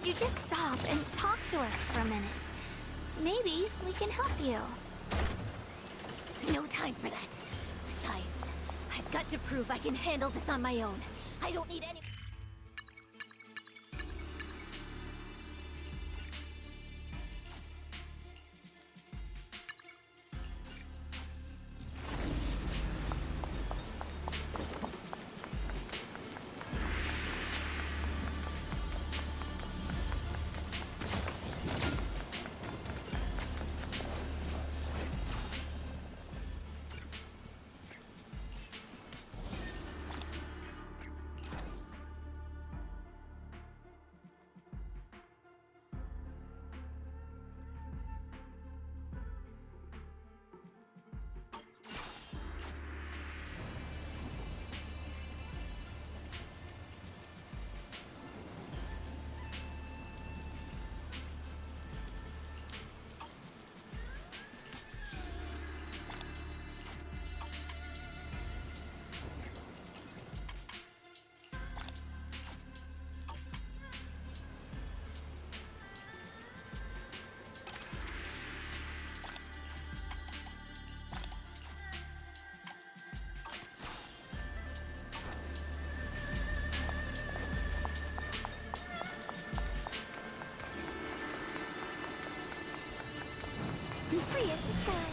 you just stop and talk to us for a minute? Maybe we can help you. No time for that. Besides, I've got to prove I can handle this on my own. I don't need any... Free as the skies.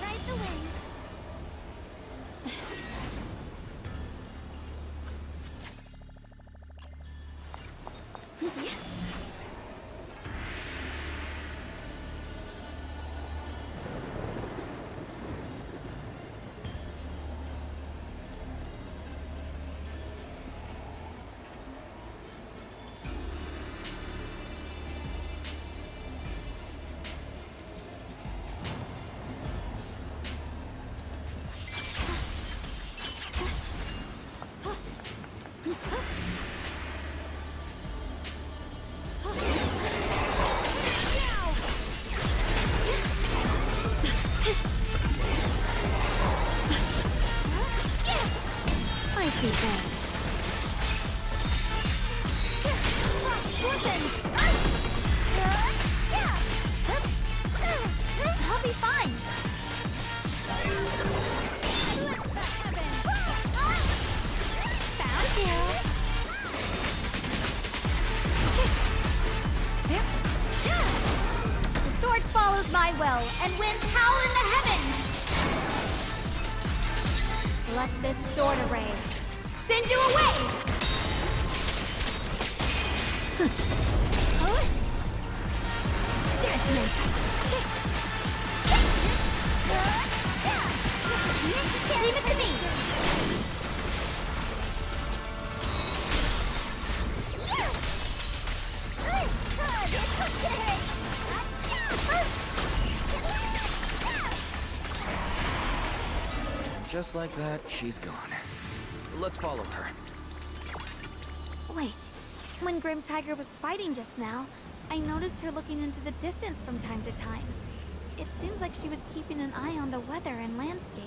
Ride the wind. I'll be fine. Found you. The sword follows my will and winds howl in the heavens. let this sword array send you away! Huh? Judgment! Leave it to me! Just like that, she's gone. Let's follow her. Wait. When Grim Tiger was fighting just now, I noticed her looking into the distance from time to time. It seems like she was keeping an eye on the weather and landscape.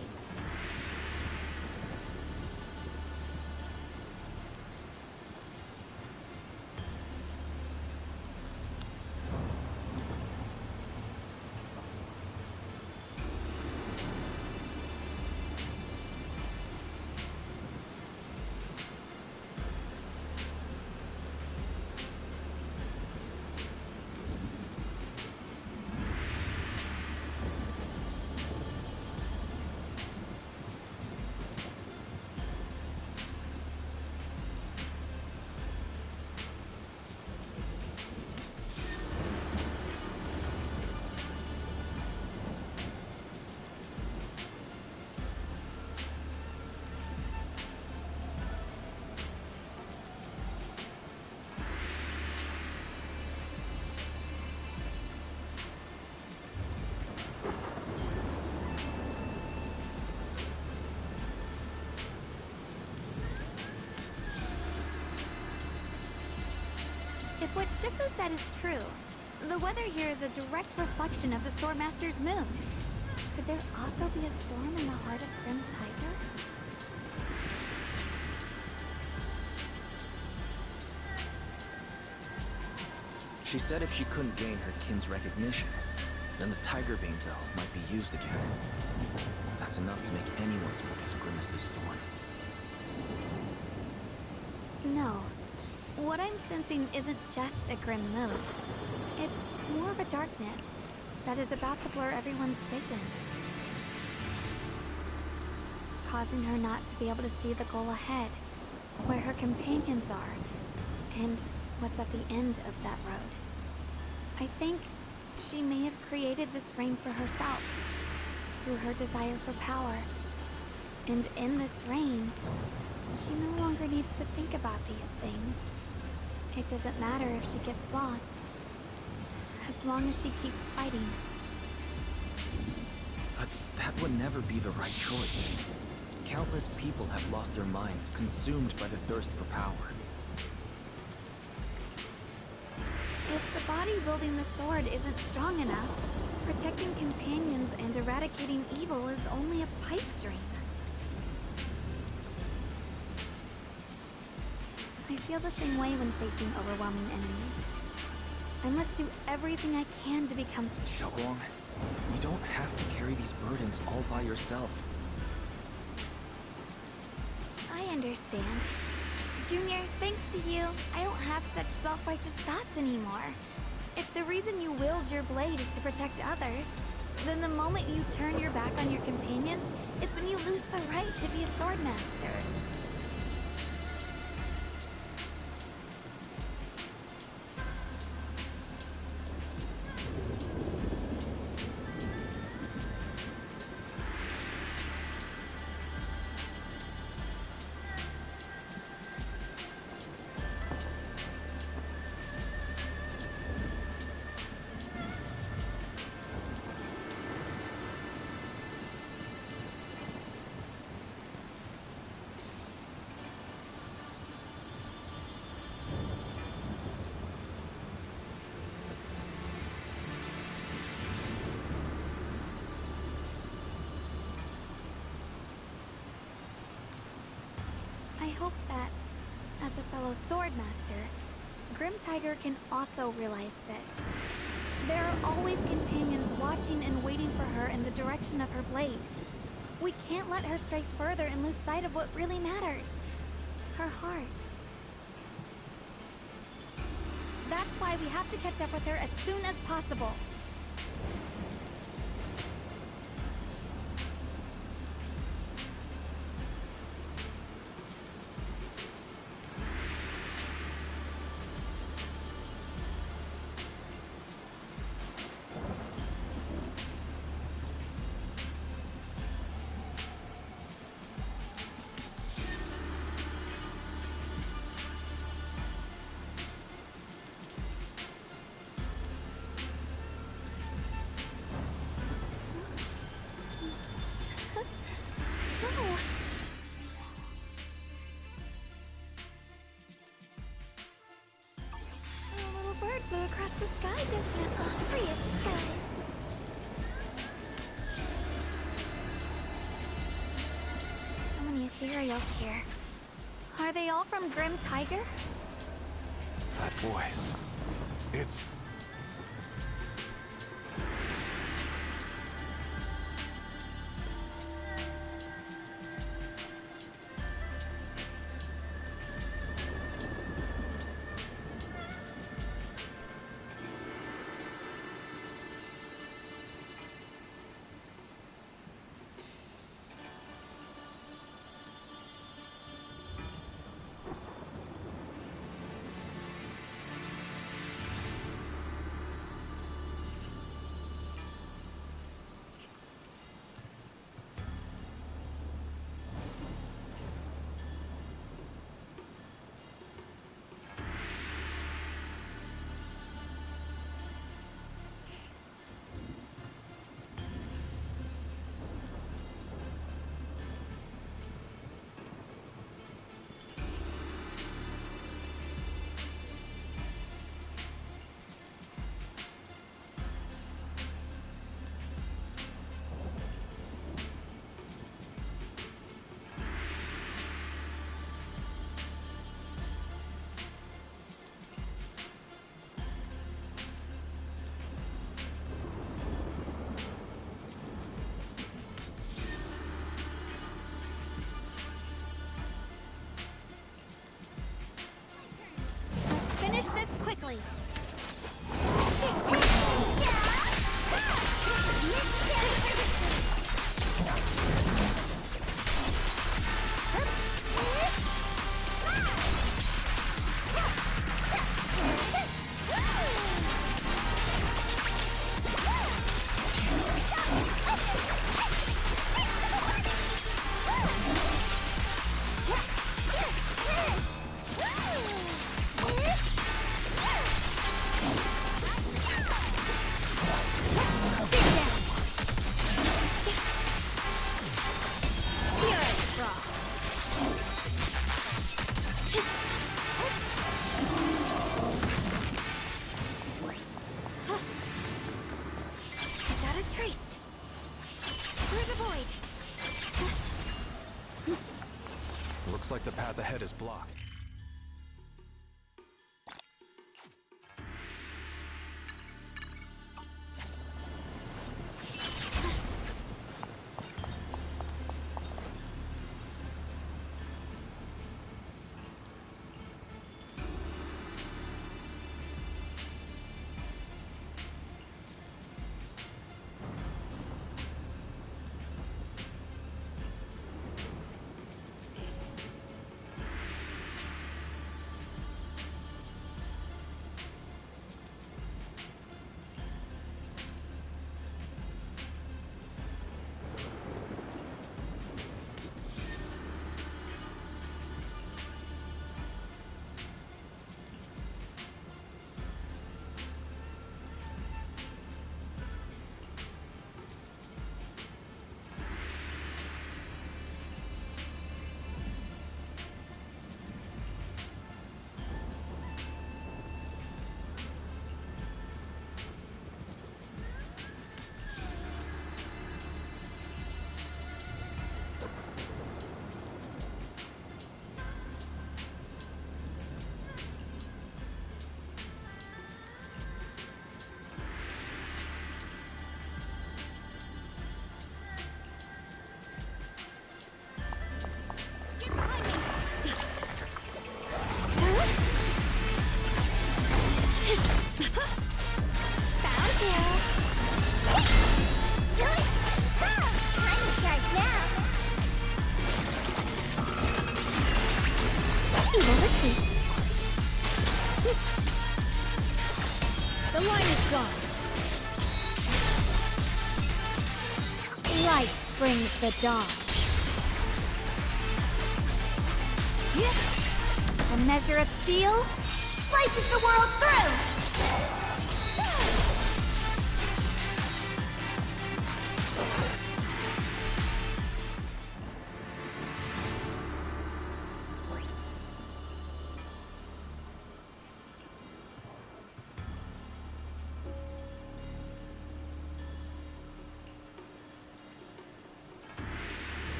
If what Shifu said is true, the weather here is a direct reflection of the Swordmaster's mood. Could there also be a storm in the heart of Grim Tiger? She said if she couldn't gain her kin's recognition, then the Tiger Bane bell might be used again. That's enough to make anyone's mood as grim as the storm. No. What I'm sensing isn't just a grim mood. It's more of a darkness that is about to blur everyone's vision, causing her not to be able to see the goal ahead, where her companions are, and what's at the end of that road. I think she may have created this reign for herself, through her desire for power. And in this reign, she no longer needs to think about these things. It doesn't matter if she gets lost, as long as she keeps fighting. But that would never be the right choice. Countless people have lost their minds, consumed by the thirst for power. If the body wielding the sword isn't strong enough, protecting companions and eradicating evil is only a pipe dream. I feel the same way when facing overwhelming enemies. I must do everything I can to become strong. Xiaoguang, you don't have to carry these burdens all by yourself. I understand. Junior, thanks to you, I don't have such self-righteous thoughts anymore. If the reason you wield your blade is to protect others, then the moment you turn your back on your companions is when you lose the right to be a swordmaster. I hope that, as a fellow swordmaster, Grim Tiger can also realize this. There are always companions watching and waiting for her in the direction of her blade. We can't let her stray further and lose sight of what really matters. Her heart. That's why we have to catch up with her as soon as possible. materials here. Are they all from Grim Tiger? That voice. It's... Finish this quickly. Looks like the path ahead is blocked. The line is gone. Light brings the dawn. A measure of steel slices the world through!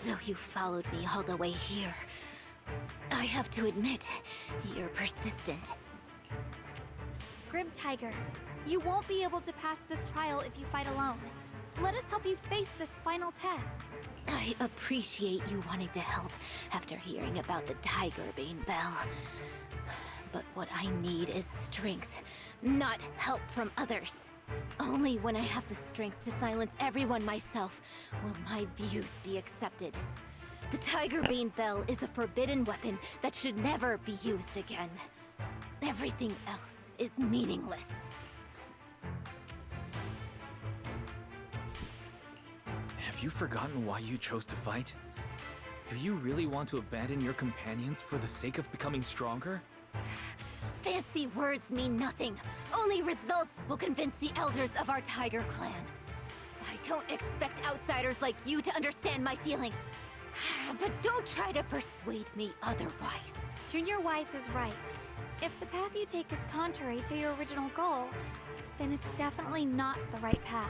So you followed me all the way here. I have to admit, you're persistent. Grim Tiger, you won't be able to pass this trial if you fight alone. Let us help you face this final test. I appreciate you wanting to help after hearing about the Tiger Bane Bell. But what I need is strength, not help from others. Only when I have the strength to silence everyone myself will my views be accepted. The Tiger Bane Bell is a forbidden weapon that should never be used again. Everything else is meaningless. Have you forgotten why you chose to fight? Do you really want to abandon your companions for the sake of becoming stronger? Fancy words mean nothing. Only results will convince the elders of our Tiger Clan. I don't expect outsiders like you to understand my feelings. But don't try to persuade me otherwise. Junior Wise is right. If the path you take is contrary to your original goal, then it's definitely not the right path.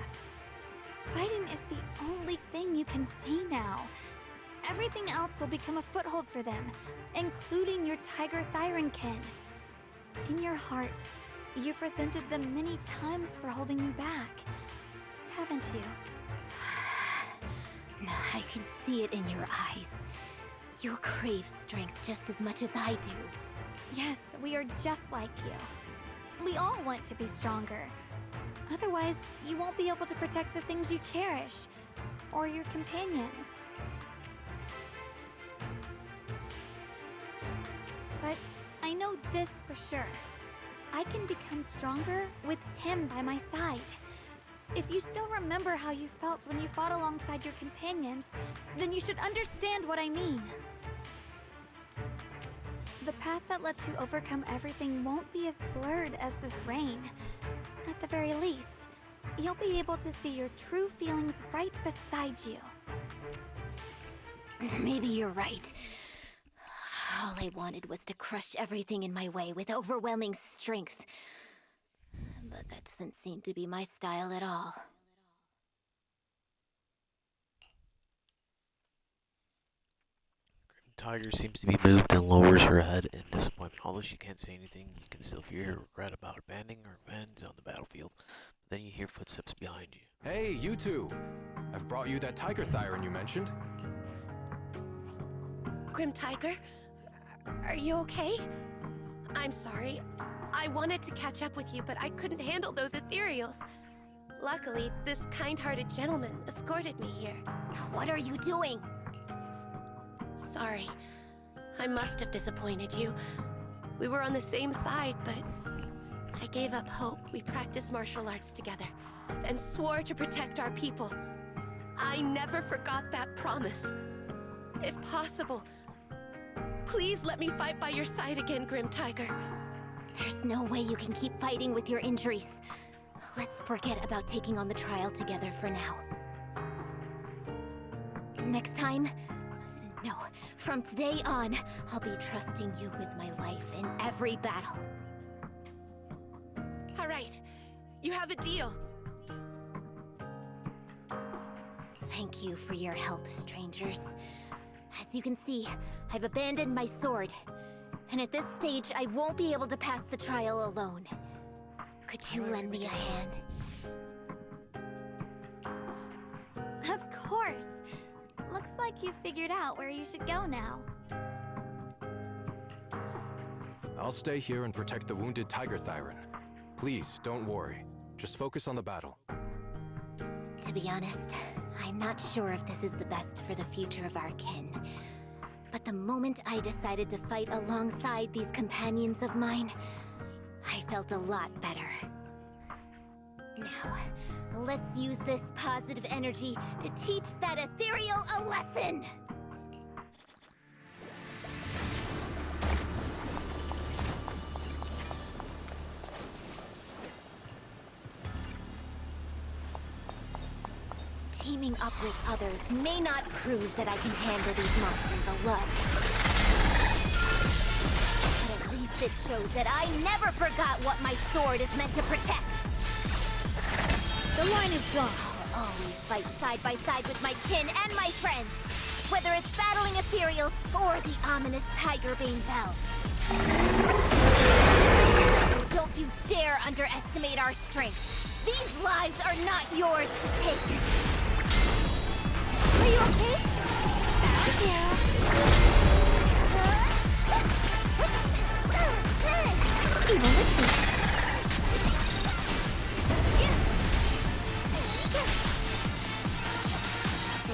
Fighting is the only thing you can see now. Everything else will become a foothold for them, including your Tiger Thyron kin. In your heart, you've resented them many times for holding you back, haven't you? I can see it in your eyes. You crave strength just as much as I do. Yes, we are just like you. We all want to be stronger. Otherwise, you won't be able to protect the things you cherish, or your companions. But I know this for sure. I can become stronger with him by my side. If you still remember how you felt when you fought alongside your companions, then you should understand what I mean. The path that lets you overcome everything won't be as blurred as this rain. At the very least, you'll be able to see your true feelings right beside you. Maybe you're right. All I wanted was to crush everything in my way with overwhelming strength. But that doesn't seem to be my style at all. Tiger seems to be moved and lowers her head in disappointment. Although she can't say anything, you can still feel her regret about abandoning her friends on the battlefield. Then you hear footsteps behind you. Hey, you two! I've brought you that Tiger Thyron you mentioned. Grim Tiger, are you okay? I'm sorry. I wanted to catch up with you, but I couldn't handle those ethereals. Luckily, this kind-hearted gentleman escorted me here. What are you doing? Sorry. I must have disappointed you. We were on the same side, but I gave up hope. We practiced martial arts together and swore to protect our people. I never forgot that promise. If possible, please let me fight by your side again, Grim Tiger. There's no way you can keep fighting with your injuries. Let's forget about taking on the trial together for now. Next time? No, from today on, I'll be trusting you with my life in every battle. All right, you have a deal. Thank you for your help, strangers. As you can see, I've abandoned my sword. And at this stage, I won't be able to pass the trial alone. Could you lend me a hand? Of course! Looks like you figured out where you should go now. I'll stay here and protect the wounded Tiger Thyron. Please, don't worry. Just focus on the battle. To be honest, I'm not sure if this is the best for the future of our kin. But the moment I decided to fight alongside these companions of mine, I felt a lot better. Now, let's use this positive energy to teach that ethereal a lesson! Teaming up with others may not prove that I can handle these monsters alone. But at least it shows that I never forgot what my sword is meant to protect. The line is drawn. I'll always fight side by side with my kin and my friends. Whether it's battling ethereals or the ominous Tigerbane Bell. So don't you dare underestimate our strength. These lives are not yours to take. Are you okay? Yeah. Even with this.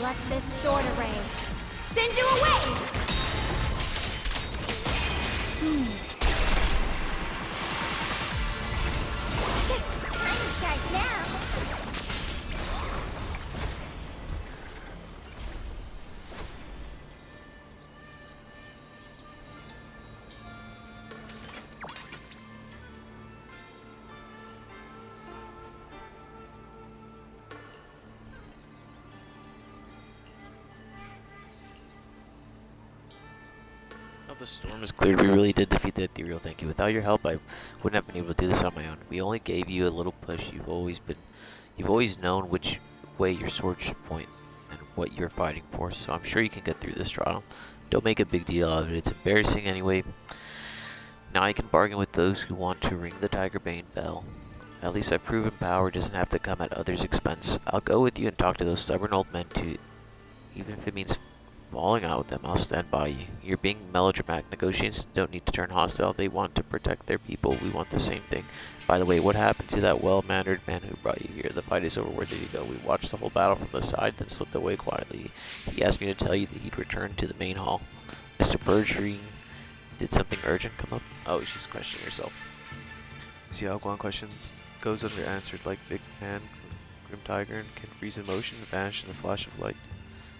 Let this sword array send you away! I'm in charge now. Now the storm is cleared. We really did defeat the ethereal. Thank you. Without your help, I wouldn't have been able to do this on my own. We only gave you a little push. You've always known which way your sword should point and what you're fighting for. So I'm sure you can get through this trial. Don't make a big deal out of it. It's embarrassing anyway. Now I can bargain with those who want to ring the Tigerbane Bell. At least I've proven power doesn't have to come at others' expense. I'll go with you and talk to those stubborn old men too. Even if it means falling out with them, I'll stand by you. You're being melodramatic. Negotiations don't need to turn hostile. They want to protect their people. We want the same thing. By the way, what happened to that well-mannered man who brought you here? The fight is over. Where did he go? We watched the whole battle from the side, then slipped away quietly. He asked me to tell you that he'd return to the main hall. Mr. Bergerine, did something urgent come up? Oh, she's questioning herself. See how Guan questions goes unanswered, like Big Man, Grim Tiger, and can freeze in motion and vanish in a flash of light.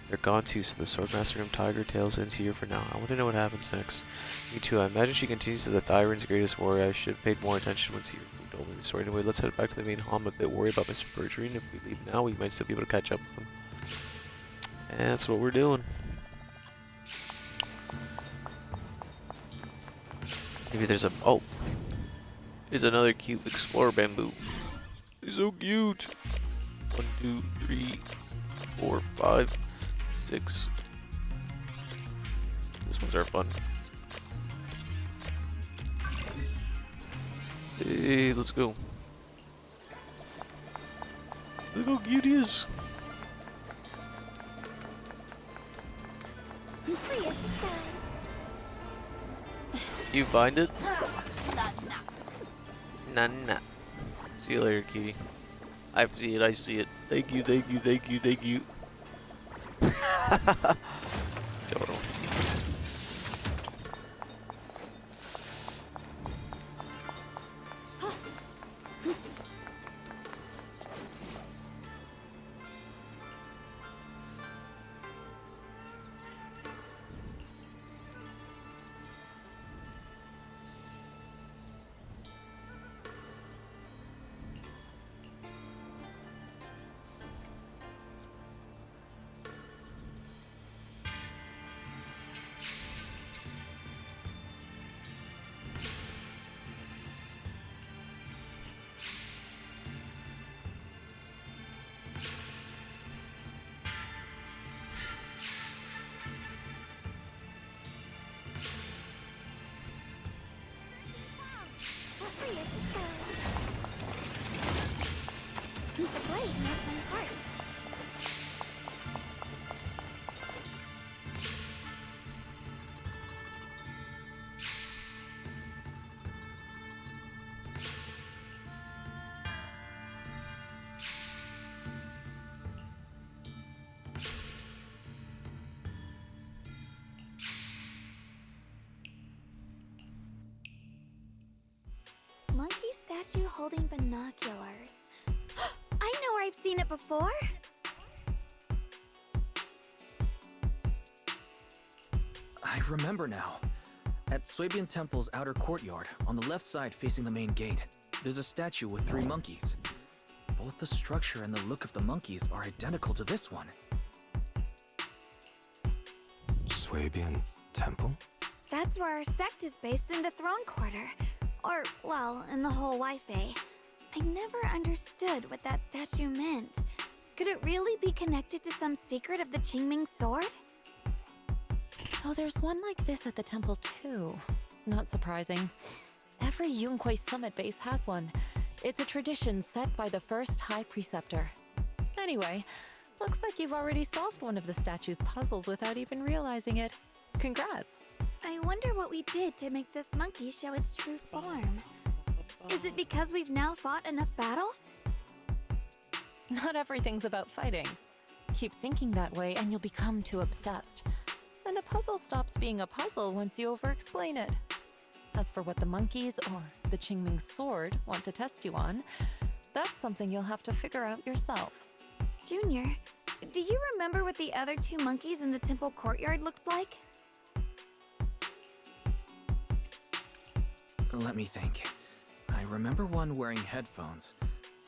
They're gone too, so the Swordmaster Grim Tiger Tails ends here for now. I want to know what happens next. Me too. I imagine she continues as the Thyron's greatest warrior. I should have paid more attention once he told me the story. Anyway, let's head back to the main hall. I'm a bit worried about Mr. Bergerine. If we leave now, we might still be able to catch up with him. And that's what we're doing. Maybe there's a... Oh! There's another cute Explorer Bamboo. He's so cute! 1, 2, 3, 4, 5, 6. This ones are fun. Hey, let's go. Look how cute he is! You find it? Nah. See you later, cutie. I see it. Thank you. Total. Monkey statue holding binoculars. I know where I've seen it before. I remember now. At Swabian Temple's outer courtyard, on the left side facing the main gate, there's a statue with 3 monkeys. Both the structure and the look of the monkeys are identical to this one. Swabian Temple? That's where our sect is based in the Throne Quarter. Or, well, in the whole Wi-Fi. I never understood what that statue meant. Could it really be connected to some secret of the Qingming sword? So there's one like this at the temple too. Not surprising. Every Yunquei summit base has one. It's a tradition set by the first High Preceptor. Anyway, looks like you've already solved one of the statue's puzzles without even realizing it. Congrats! I wonder what we did to make this monkey show its true form. Is it because we've now fought enough battles? Not everything's about fighting. Keep thinking that way and you'll become too obsessed. And a puzzle stops being a puzzle once you over-explain it. As for what the monkeys or the Qingming sword want to test you on, that's something you'll have to figure out yourself. Junior, do you remember what the other two monkeys in the temple courtyard looked like? Let me think. I remember one wearing headphones,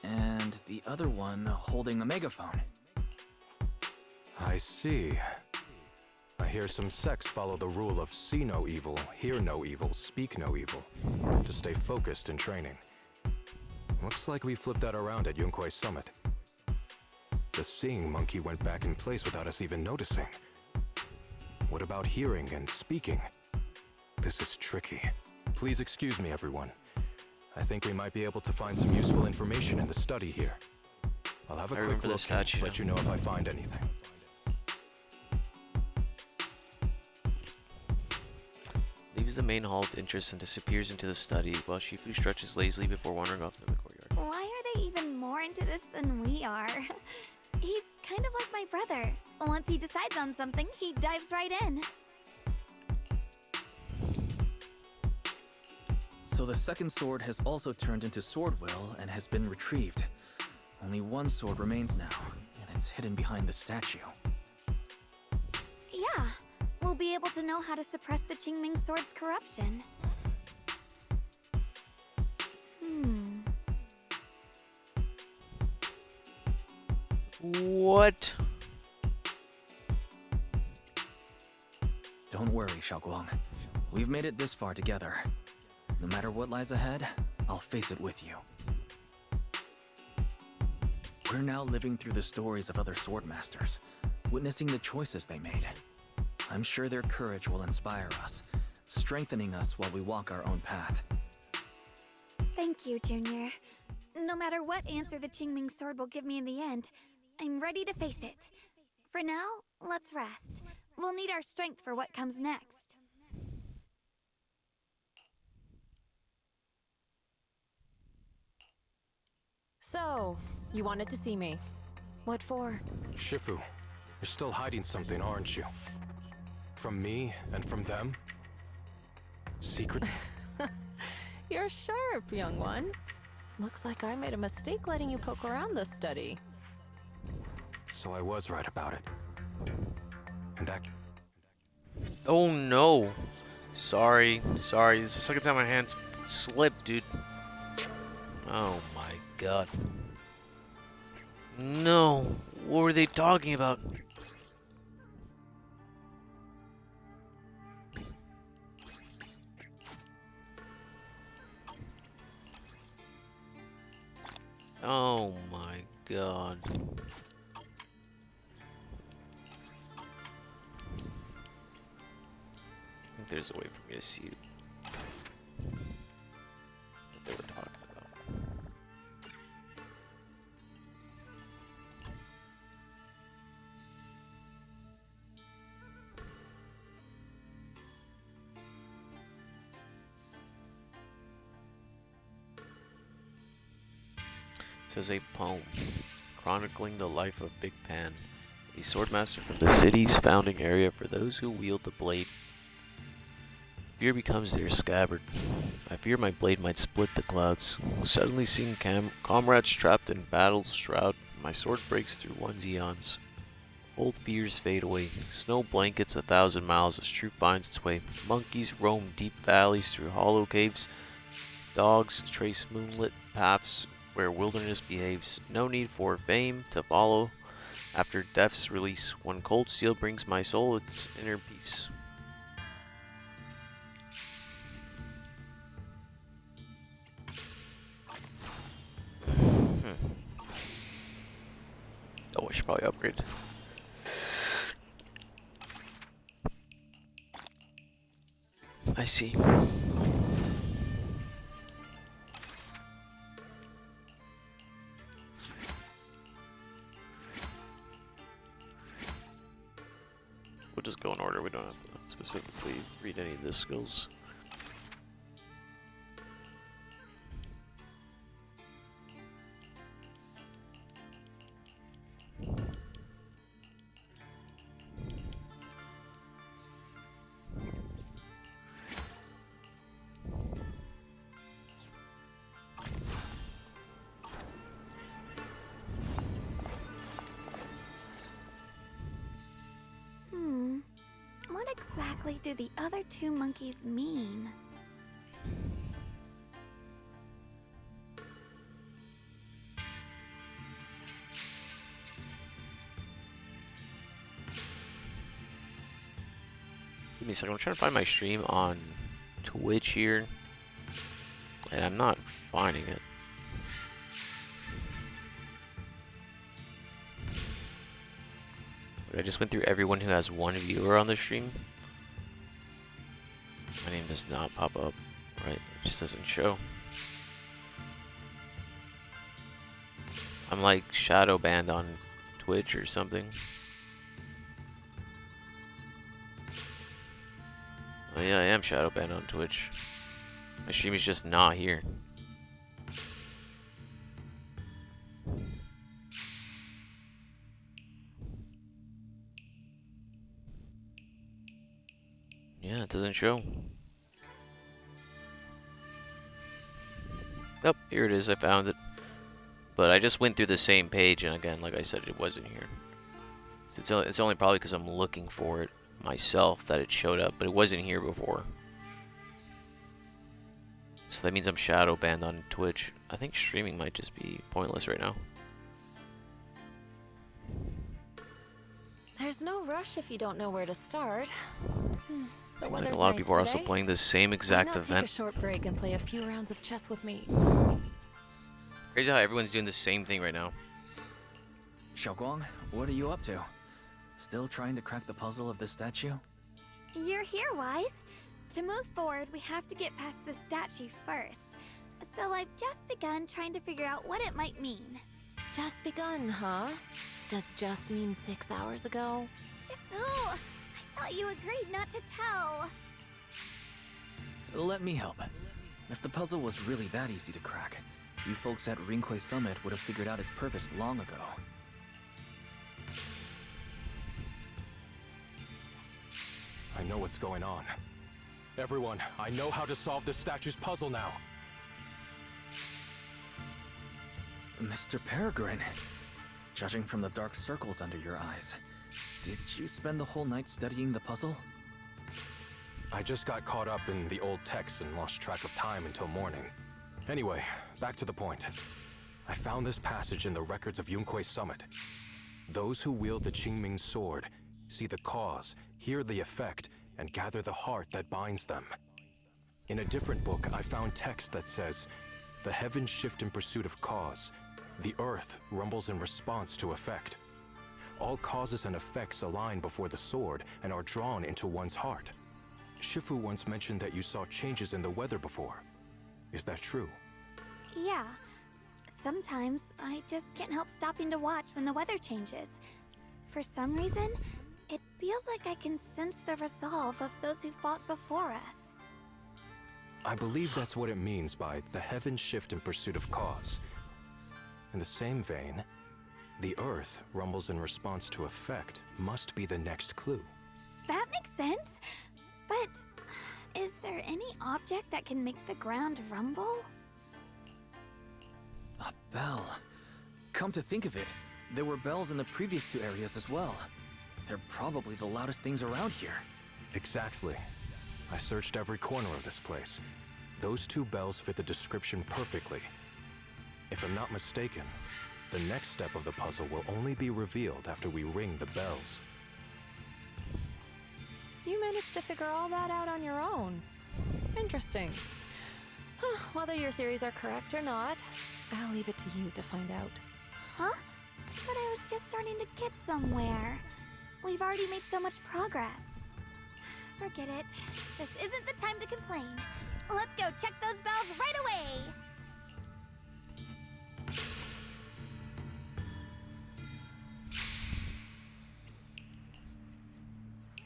and the other one holding a megaphone. I see. I hear some sects follow the rule of see no evil, hear no evil, speak no evil, to stay focused in training. Looks like we flipped that around at Yunquei Summit. The seeing monkey went back in place without us even noticing. What about hearing and speaking? This is tricky. Please excuse me, everyone. I think we might be able to find some useful information in the study here. I'll have a quick look and let you know if I find anything. Leaves the main hall with interest and disappears into the study, while Shifu stretches lazily before wandering off into the courtyard. Why are they even more into this than we are? He's kind of like my brother. Once he decides on something, he dives right in. So the second sword has also turned into Sword Will and has been retrieved. Only one sword remains now, and it's hidden behind the statue. Yeah, we'll be able to know how to suppress the Qingming sword's corruption. What? Don't worry, Xiaoguang. We've made it this far together. No matter what lies ahead, I'll face it with you. We're now living through the stories of other swordmasters, witnessing the choices they made. I'm sure their courage will inspire us, strengthening us while we walk our own path. Thank you, Junior. No matter what answer the Qingming sword will give me in the end, I'm ready to face it. For now, let's rest. We'll need our strength for what comes next. So, you wanted to see me. What for? Shifu, you're still hiding something, aren't you? From me and from them? Secret? You're sharp, young one. Looks like I made a mistake letting you poke around this study. So I was right about it. And that... Oh no. Sorry. This is the second time my hands slipped, dude. Oh my god. No. What were they talking about? Oh my god. I think there's a way for me to see what they were talking about. It says a poem chronicling the life of Big Pan, a swordmaster from the city's founding area for those who wield the blade. Fear becomes their scabbard. I fear my blade might split the clouds. Suddenly seeing comrades trapped in battle's shroud, my sword breaks through one's eons. Old fears fade away. Snow blankets 1,000 miles as truth finds its way. Monkeys roam deep valleys through hollow caves. Dogs trace moonlit paths where wilderness behaves. No need for fame to follow after death's release. When cold steel brings my soul its inner peace. Oh, I should probably upgrade. I see. We'll just go in order. We don't have to specifically read any of the skills. What exactly do the other two monkeys mean? Give me a second. I'm trying to find my stream on Twitch here, and I'm not finding it. I just went through everyone who has one viewer on the stream. My name does not pop up. Right, it just doesn't show. I'm like shadow banned on Twitch or something. Oh yeah, I am shadow banned on Twitch. My stream is just not here. Yeah, it doesn't show. Oh, here it is. I found it. But I just went through the same page, and again, like I said, it wasn't here. So it's only probably because I'm looking for it myself that it showed up, but it wasn't here before. So that means I'm shadow banned on Twitch. I think streaming might just be pointless right now. There's no rush if you don't know where to start. The Seems like weather's a lot of nice people are also today. playing the same Why exact not take a event. short break and play a few rounds of chess with me? Crazy how everyone's doing the same thing right now. Xiaoguang, what are you up to? Still trying to crack the puzzle of this statue? You're here, Wise. To move forward, we have to get past the statue first. So I've just begun trying to figure out what it might mean. Just begun, huh? Does just mean 6 hours ago? Shifu, I thought you agreed not to tell. Let me help. If the puzzle was really that easy to crack, you folks at Ringquay Summit would have figured out its purpose long ago. I know what's going on. Everyone, I know how to solve this statue's puzzle now. Mr. Peregrine, judging from the dark circles under your eyes, did you spend the whole night studying the puzzle? I just got caught up in the old texts and lost track of time until morning. Anyway, back to the point. I found this passage in the records of Yunquay Summit. Those who wield the Qingming sword see the cause, hear the effect, and gather the heart that binds them. In a different book, I found text that says, "The heavens shift in pursuit of cause. The earth rumbles in response to effect. All causes and effects align before the sword and are drawn into one's heart." Shifu once mentioned that you saw changes in the weather before. Is that true? Yeah. Sometimes I just can't help stopping to watch when the weather changes. For some reason, it feels like I can sense the resolve of those who fought before us. I believe that's what it means by the heavens shift in pursuit of cause. In the same vein, the earth rumbles in response to effect must be the next clue. That makes sense. But is there any object that can make the ground rumble? A bell. Come to think of it, there were bells in the previous two areas as well. They're probably the loudest things around here. Exactly. I searched every corner of this place. Those two bells fit the description perfectly. If I'm not mistaken, the next step of the puzzle will only be revealed after we ring the bells. You managed to figure all that out on your own. Interesting. Whether your theories are correct or not, I'll leave it to you to find out. Huh? But I was just starting to get somewhere. We've already made so much progress. Forget it. This isn't the time to complain. Let's go check those bells right away!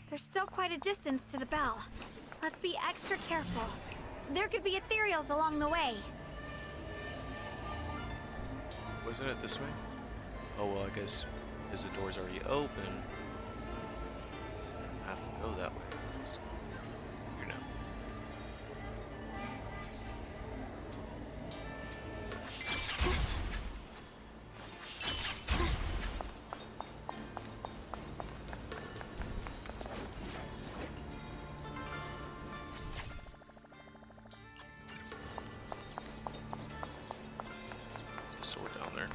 There's still quite a distance to the bell. Let's be extra careful. There could be ethereals along the way. Wasn't it this way? Oh well, I guess because the door's already open, I have to go that way. Here now. Sword down there.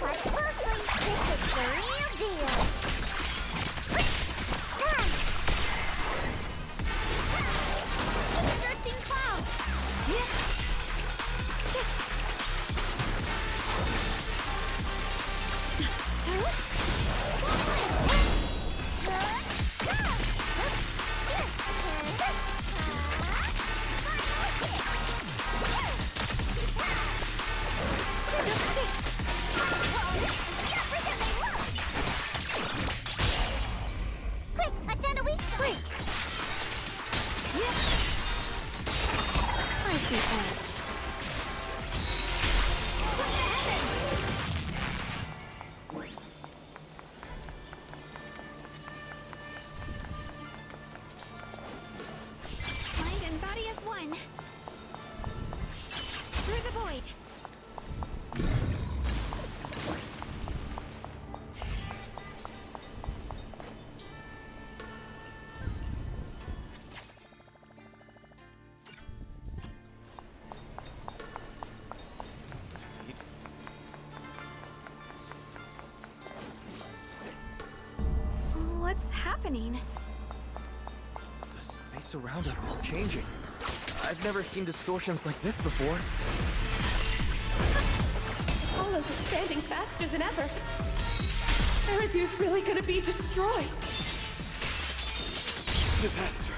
Watch closely. This is the real deal. Drifting cloud. Quick, attend a weak quick. I see that. Mind and body as one. Through the void. What's happening? The space around us is changing. I've never seen distortions like this before. Hollows are expanding faster than ever. Eridu's really gonna be destroyed. Disaster.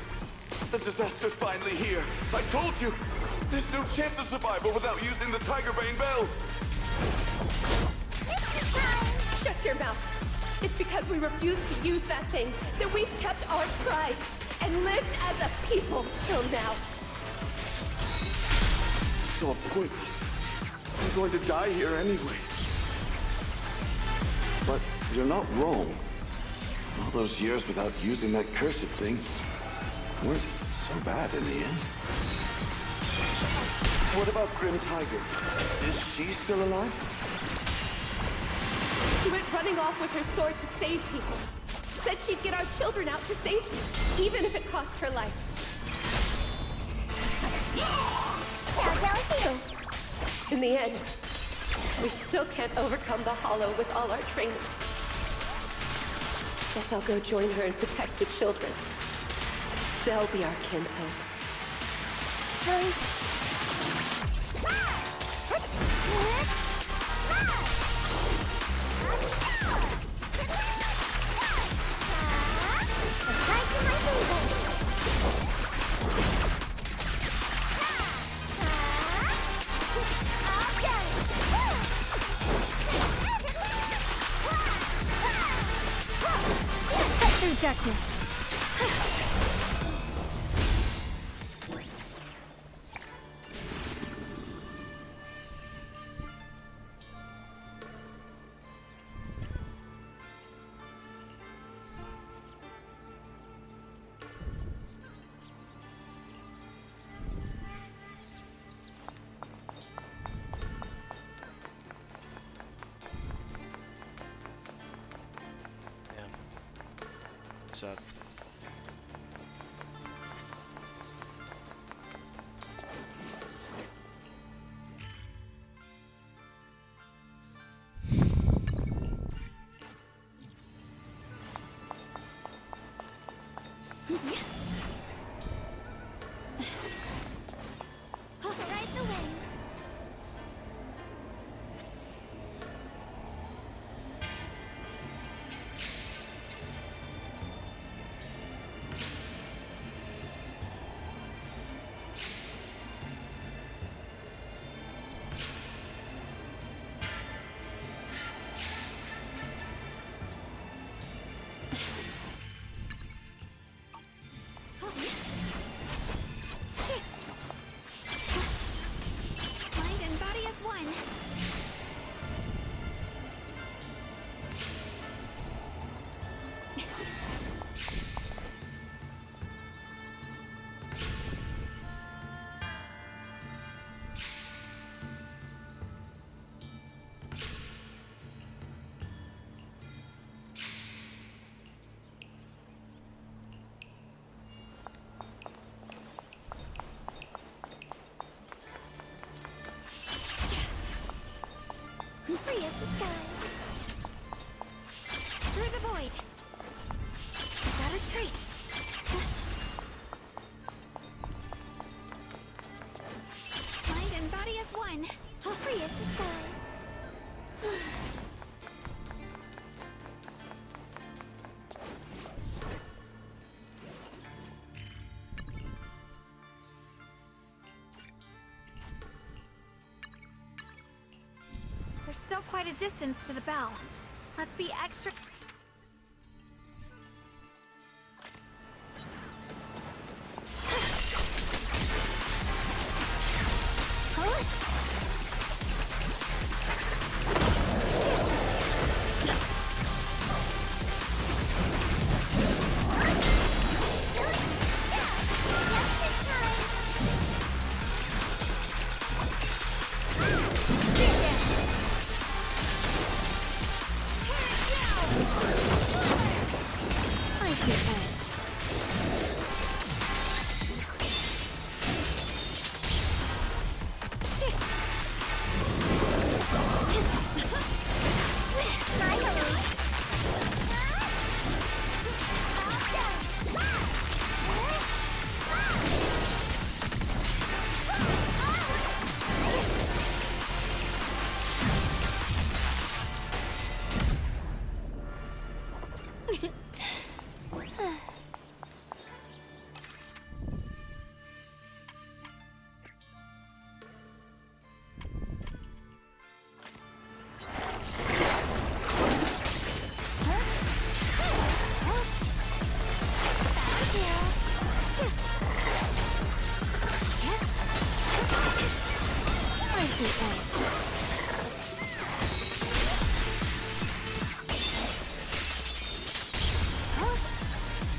The disaster's finally here. I told you. There's no chance of survival without using the Tiger Bane bells. Shut your mouth. It's because we refused to use that thing that we've kept our pride and lived as a people till now. It's all pointless. I'm going to die here anyway. But you're not wrong. All those years without using that cursed thing weren't so bad in the end. What about Grim Tiger? Is she still alive? She went running off with her sword to save people. Said she'd get our children out to safety, even if it cost her life. In the end, we still can't overcome the Hollow with all our training. Guess I'll go join her and protect the children. They'll be our kinsfolk. Through darkness. this up. Ride the wind. Mind and body as one. Free as the sky. Through the void. Without a trace. Mind and body as one. Free as the skies. There's still quite a distance to the bell. Let's be extra.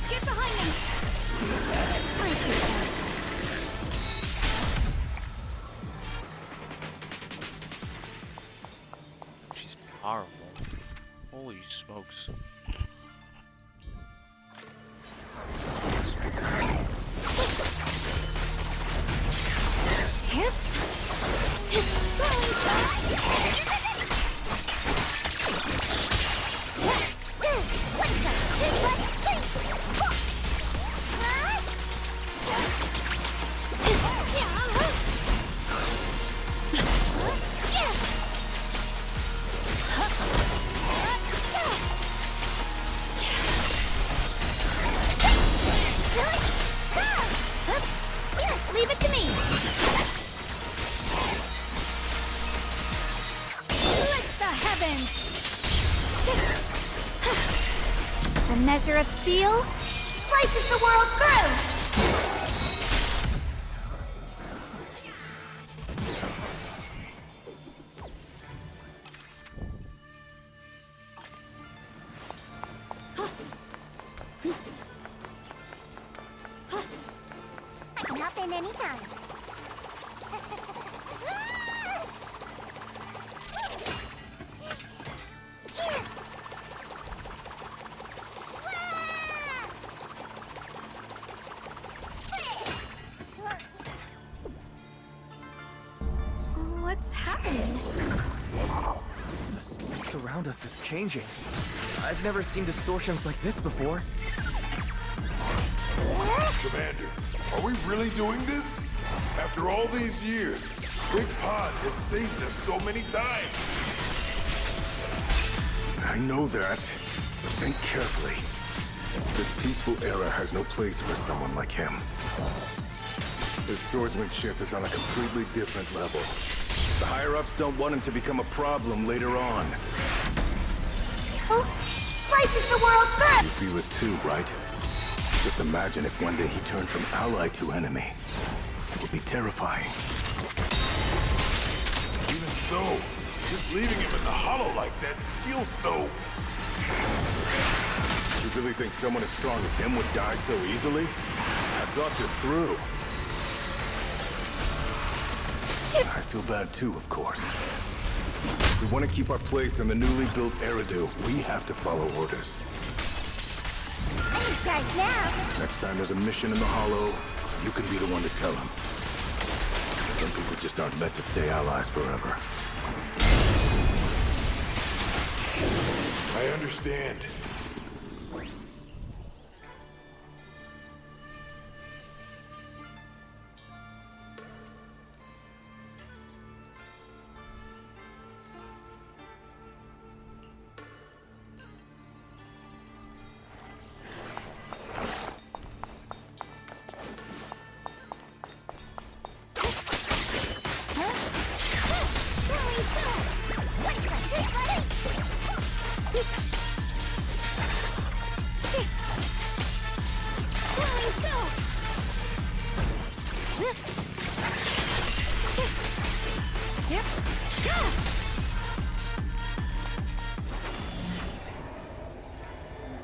Get behind me! She's powerful. Holy smokes. Leave it to me! Lift the heavens! The measure of steel slices the world through! I can hop in anytime. around us is changing. I've never seen distortions like this before. Commander, are we really doing this? After all these years, Big Pod has saved us so many times. I know that, but think carefully. This peaceful era has no place for someone like him. His swordsmanship is on a completely different level. The higher-ups don't want him to become a problem later on. Oh, slices the world first! You feel it too, right? Just imagine if one day he turned from ally to enemy. It would be terrifying. Even so, just leaving him in the hollow like that feels so... You really think someone as strong as him would die so easily? I thought this through. I feel bad too, of course. If we want to keep our place in the newly built Eridu, we have to follow orders. I need guys now. Next time there's a mission in the hollow, you can be the one to tell him. Some people just aren't meant to stay allies forever. I understand.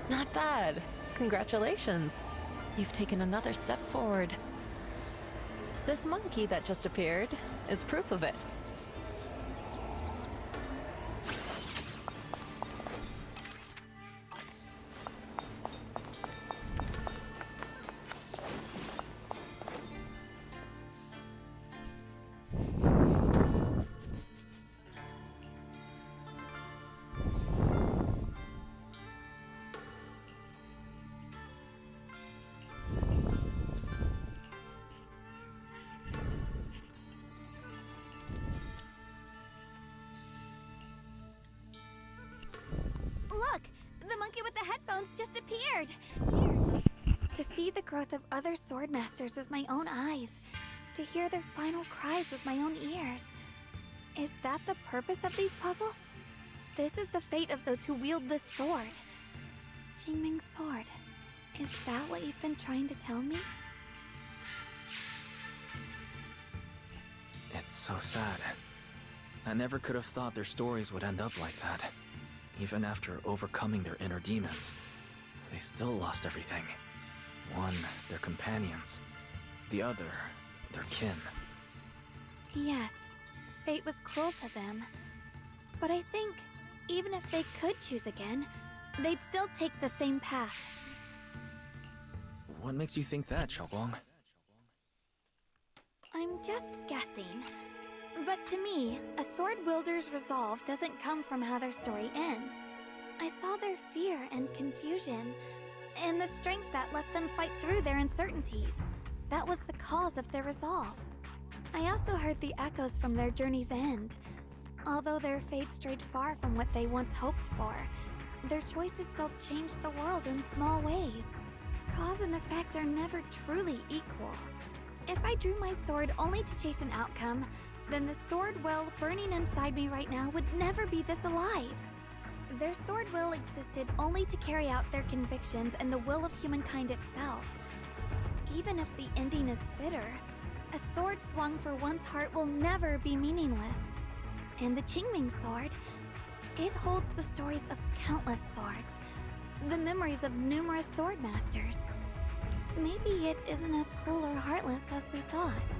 Not bad. Congratulations. You've taken another step forward. This monkey that just appeared is proof of it. Look! The monkey with the headphones just appeared! To see the growth of other swordmasters with my own eyes, to hear their final cries with my own ears. Is that the purpose of these puzzles? This is the fate of those who wield this sword. Qingming's sword. Is that what you've been trying to tell me? It's so sad. I never could have thought their stories would end up like that. Even after overcoming their inner demons, they still lost everything. One, their companions. The other, their kin. Yes, fate was cruel to them. But I think, even if they could choose again, they'd still take the same path. What makes you think that, Xiaoguang? I'm just guessing. But to me, a sword wielder's resolve doesn't come from how their story ends. I saw their fear and confusion, and the strength that let them fight through their uncertainties. That was the cause of their resolve. I also heard the echoes from their journey's end. Although their fate strayed far from what they once hoped for, their choices still changed the world in small ways. Cause and effect are never truly equal. If I drew my sword only to chase an outcome, then the sword well burning inside me right now would never be this alive. Their sword will existed only to carry out their convictions and the will of humankind itself. Even if the ending is bitter, a sword swung for one's heart will never be meaningless. And the Qingming sword, it holds the stories of countless swords, the memories of numerous sword masters. Maybe it isn't as cruel or heartless as we thought.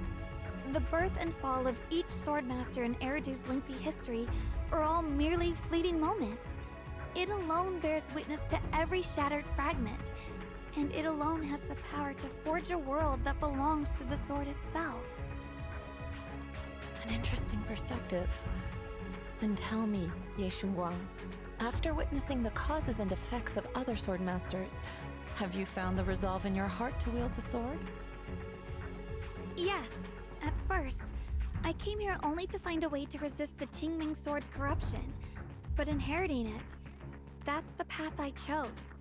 The birth and fall of each swordmaster in Eridu's lengthy history are all merely fleeting moments. It alone bears witness to every shattered fragment, and it alone has the power to forge a world that belongs to the sword itself. An interesting perspective. Then tell me, Ye Shunguang, After witnessing the causes and effects of other swordmasters, have you found the resolve in your heart to wield the sword? Yes, at first. I came here only to find a way to resist the Qingming sword's corruption. But inheriting it, that's the path I chose.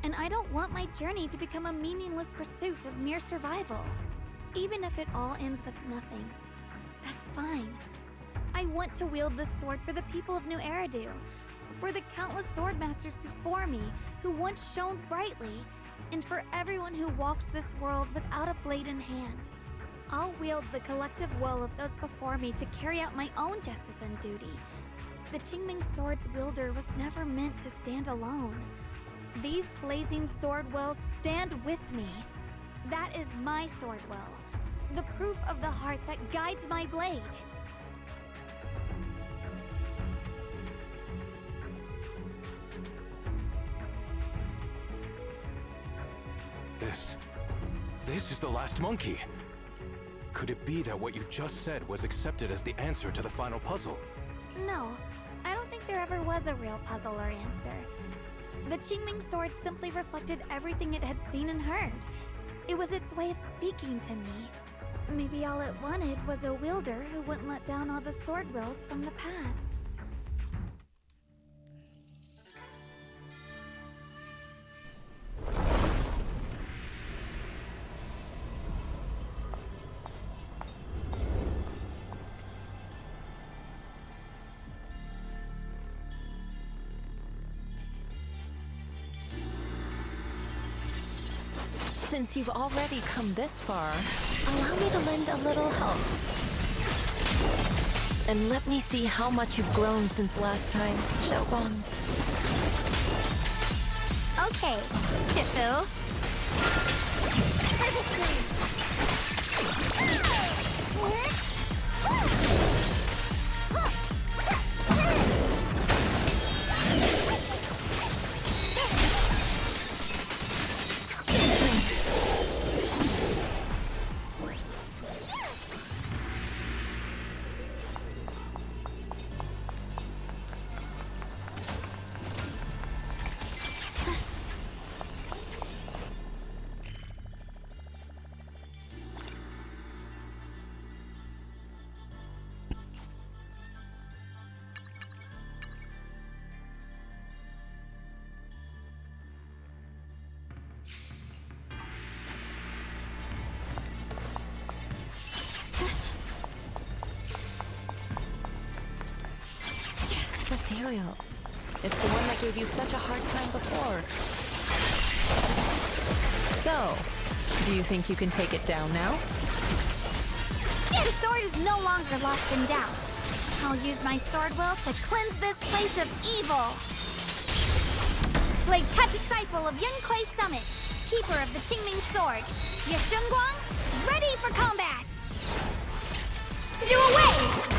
And I don't want my journey to become a meaningless pursuit of mere survival. Even if it all ends with nothing, that's fine. I want to wield this sword for the people of New Eridu, for the countless swordmasters before me who once shone brightly, and for everyone who walks this world without a blade in hand. I'll wield the collective will of those before me to carry out my own justice and duty. The Qingming sword's wielder was never meant to stand alone. These blazing sword wills stand with me. That is my sword will, the proof of the heart that guides my blade. This is the last monkey. Could it be that what you just said was accepted as the answer to the final puzzle? No, I don't think there ever was a real puzzle or answer. The Qingming sword simply reflected everything it had seen and heard. It was its way of speaking to me. Maybe all it wanted was a wielder who wouldn't let down all the sword wills from the past. Since you've already come this far, allow me to lend a little help. And let me see how much you've grown since last time, Xiaobang. Okay, Shifu. Ethereal. It's the one that gave you such a hard time before. So, do you think you can take it down now? Yeah, the sword is no longer lost in doubt. I'll use my sword will to cleanse this place of evil. Blade cut disciple of Yunkuei Summit, keeper of the Qingming sword, Yeshunguang, ready for combat! Do away!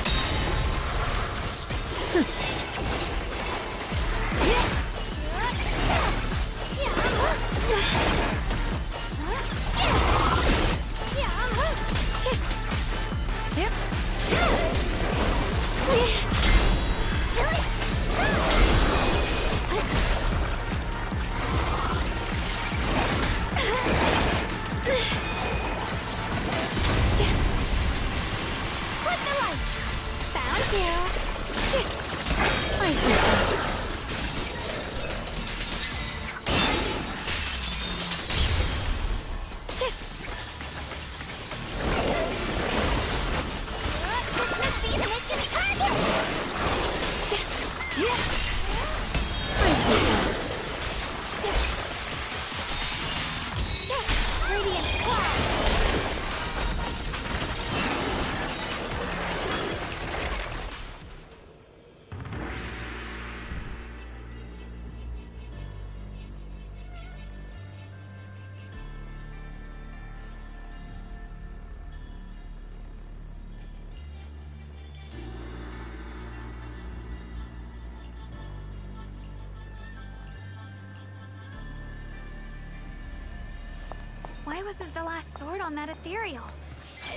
Why wasn't the last sword on that ethereal?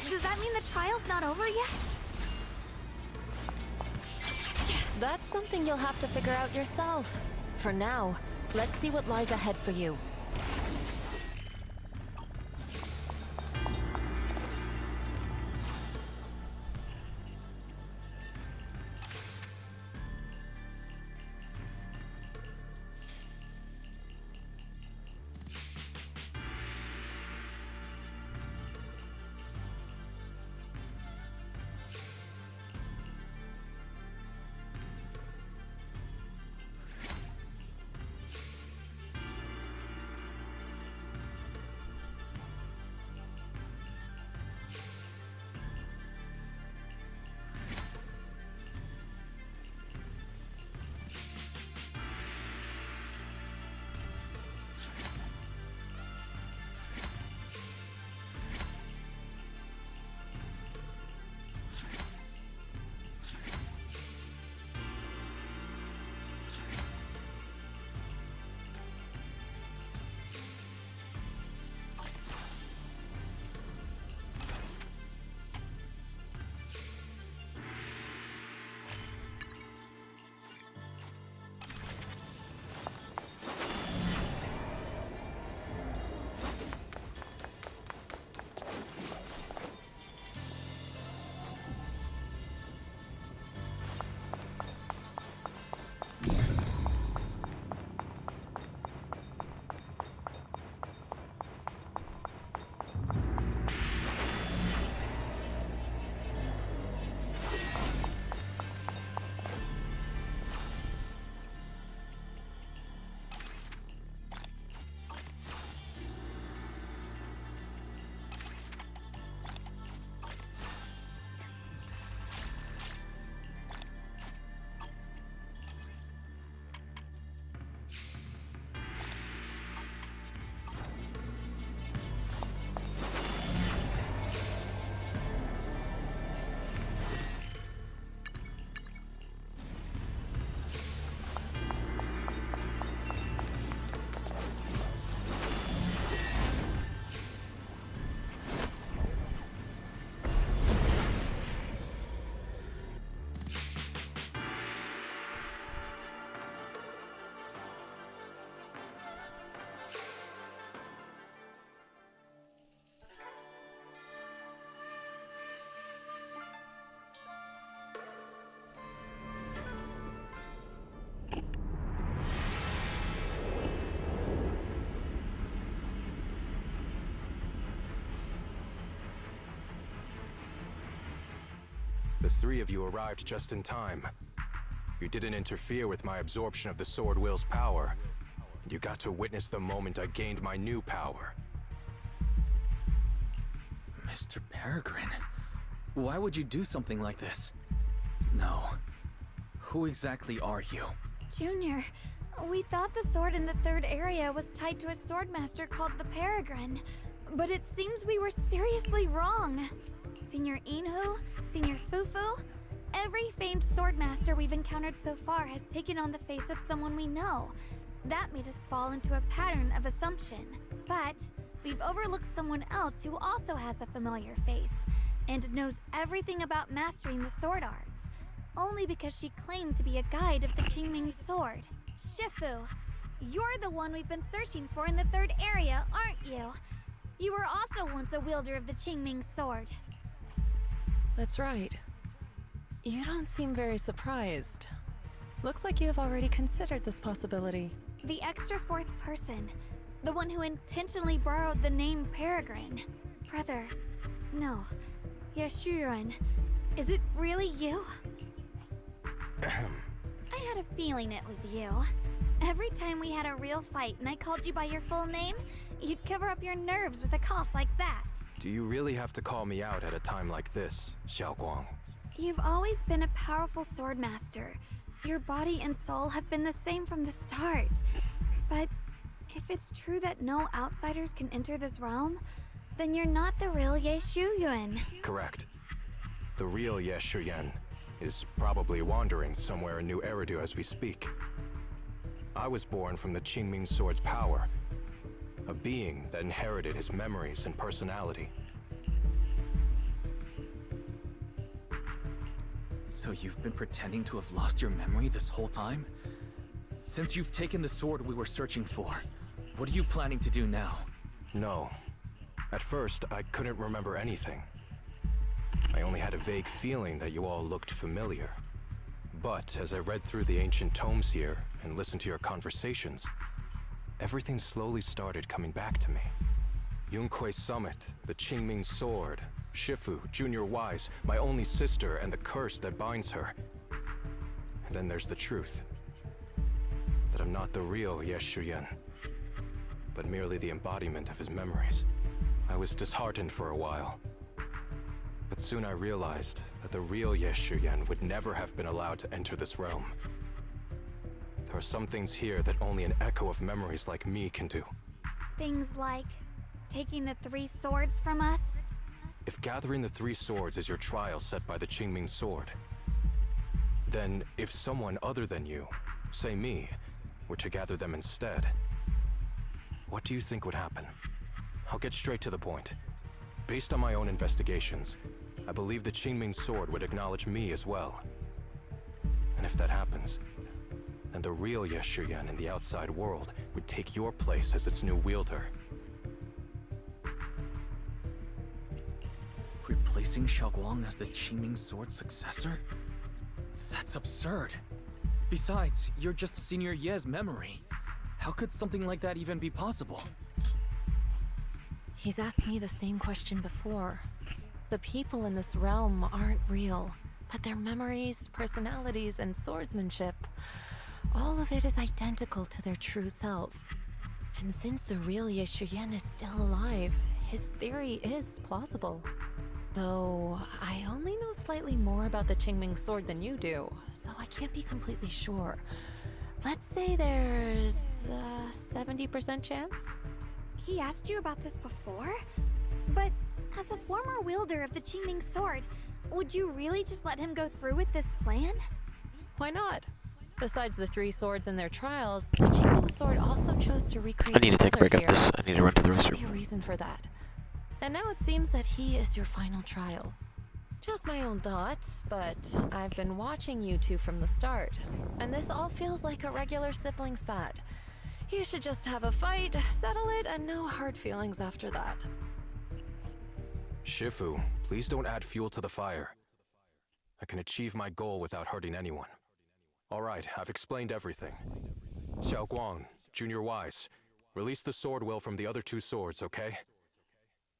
Does that mean the trial's not over yet? That's something you'll have to figure out yourself. For now, let's see what lies ahead for you. The three of you arrived just in time. You didn't interfere with my absorption of the Sword Will's power. You got to witness the moment I gained my new power. Mr. Peregrine, why would you do something like this? No. Who exactly are you? Junior, we thought the sword in the third area was tied to a swordmaster called the Peregrine, but it seems we were seriously wrong. Senior Inhu, Senior Fufu, every famed swordmaster we've encountered so far has taken on the face of someone we know. That made us fall into a pattern of assumption. But we've overlooked someone else who also has a familiar face and knows everything about mastering the sword arts, only because she claimed to be a guide of the Qingming sword. Shifu, you're the one we've been searching for in the third area, aren't you? You were also once a wielder of the Qingming sword. That's right. You don't seem very surprised. Looks like you have already considered this possibility. The extra fourth person. The one who intentionally borrowed the name Peregrine. Brother. No. Yashuren. Is it really you? I had a feeling it was you. Every time we had a real fight and I called you by your full name, you'd cover up your nerves with a cough like that. Do you really have to call me out at a time like this, Xiaoguang? You've always been a powerful swordmaster. Your body and soul have been the same from the start. But if it's true that no outsiders can enter this realm, then you're not the real Ye Shuyuan. Correct. The real Ye Shuyuan is probably wandering somewhere in New Eridu as we speak. I was born from the Qingming sword's power, a being that inherited his memories and personality. So you've been pretending to have lost your memory this whole time? Since you've taken the sword we were searching for, what are you planning to do now? No. At first, I couldn't remember anything. I only had a vague feeling that you all looked familiar. But as I read through the ancient tomes here and listened to your conversations, everything slowly started coming back to me. Yunquei Summit, the Qingming Sword, Shifu, Junior Wise, my only sister, and the curse that binds her. And then there's the truth. That I'm not the real Ye Shuyan, but merely the embodiment of his memories. I was disheartened for a while. But soon I realized that the real Ye Shuyan would never have been allowed to enter this realm. There are some things here that only an echo of memories like me can do. Things like taking the 3 swords from us? If gathering the 3 swords is your trial set by the Qingming Sword, then if someone other than you, say me, were to gather them instead, what do you think would happen? I'll get straight to the point. Based on my own investigations, I believe the Qingming Sword would acknowledge me as well. And if that happens, then the real Ye Shuyan in the outside world would take your place as its new wielder. Replacing Xiaoguang as the Qingming Sword's successor? That's absurd. Besides, you're just Senior Ye's memory. How could something like that even be possible? He's asked me the same question before. The people in this realm aren't real, but their memories, personalities, and swordsmanship, all of it is identical to their true selves. And since the real Ye Shuyan is still alive, his theory is plausible. Though, I only know slightly more about the Qingming Sword than you do, so I can't be completely sure. Let's say there's a 70% chance? He asked you about this before? But as a former wielder of the Qingming Sword, would you really just let him go through with this plan? Why not? Besides the 3 swords in their trials, the Qingming Sword also chose to recreate I need to take a break another after this. here. I need to run to the There must be a restroom. reason for that. And now it seems that he is your final trial. Just my own thoughts, but I've been watching you two from the start, and this all feels like a regular sibling spat. You should just have a fight, settle it, and no hard feelings after that. Shifu, please don't add fuel to the fire. I can achieve my goal without hurting anyone. All right, I've explained everything. Xiaoguang, Junior Wise, release the sword will from the other 2 swords, okay?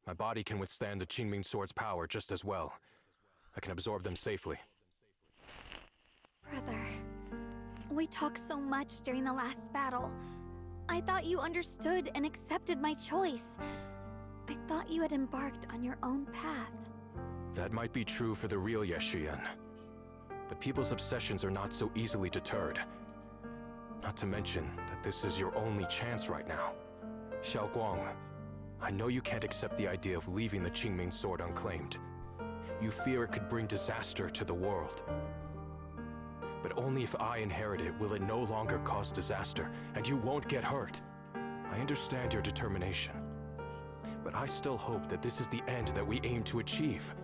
My body can withstand the Qingming Sword's power just as well. I can absorb them safely. Brother, we talked so much during the last battle. I thought you understood and accepted my choice. I thought you had embarked on your own path. That might be true for the real Ye Shuyan. But people's obsessions are not so easily deterred. Not to mention that this is your only chance right now. Xiaoguang, I know you can't accept the idea of leaving the Qingming Sword unclaimed. You fear it could bring disaster to the world. But only if I inherit it will it no longer cause disaster, and you won't get hurt. I understand your determination. But I still hope that this is the end that we aim to achieve.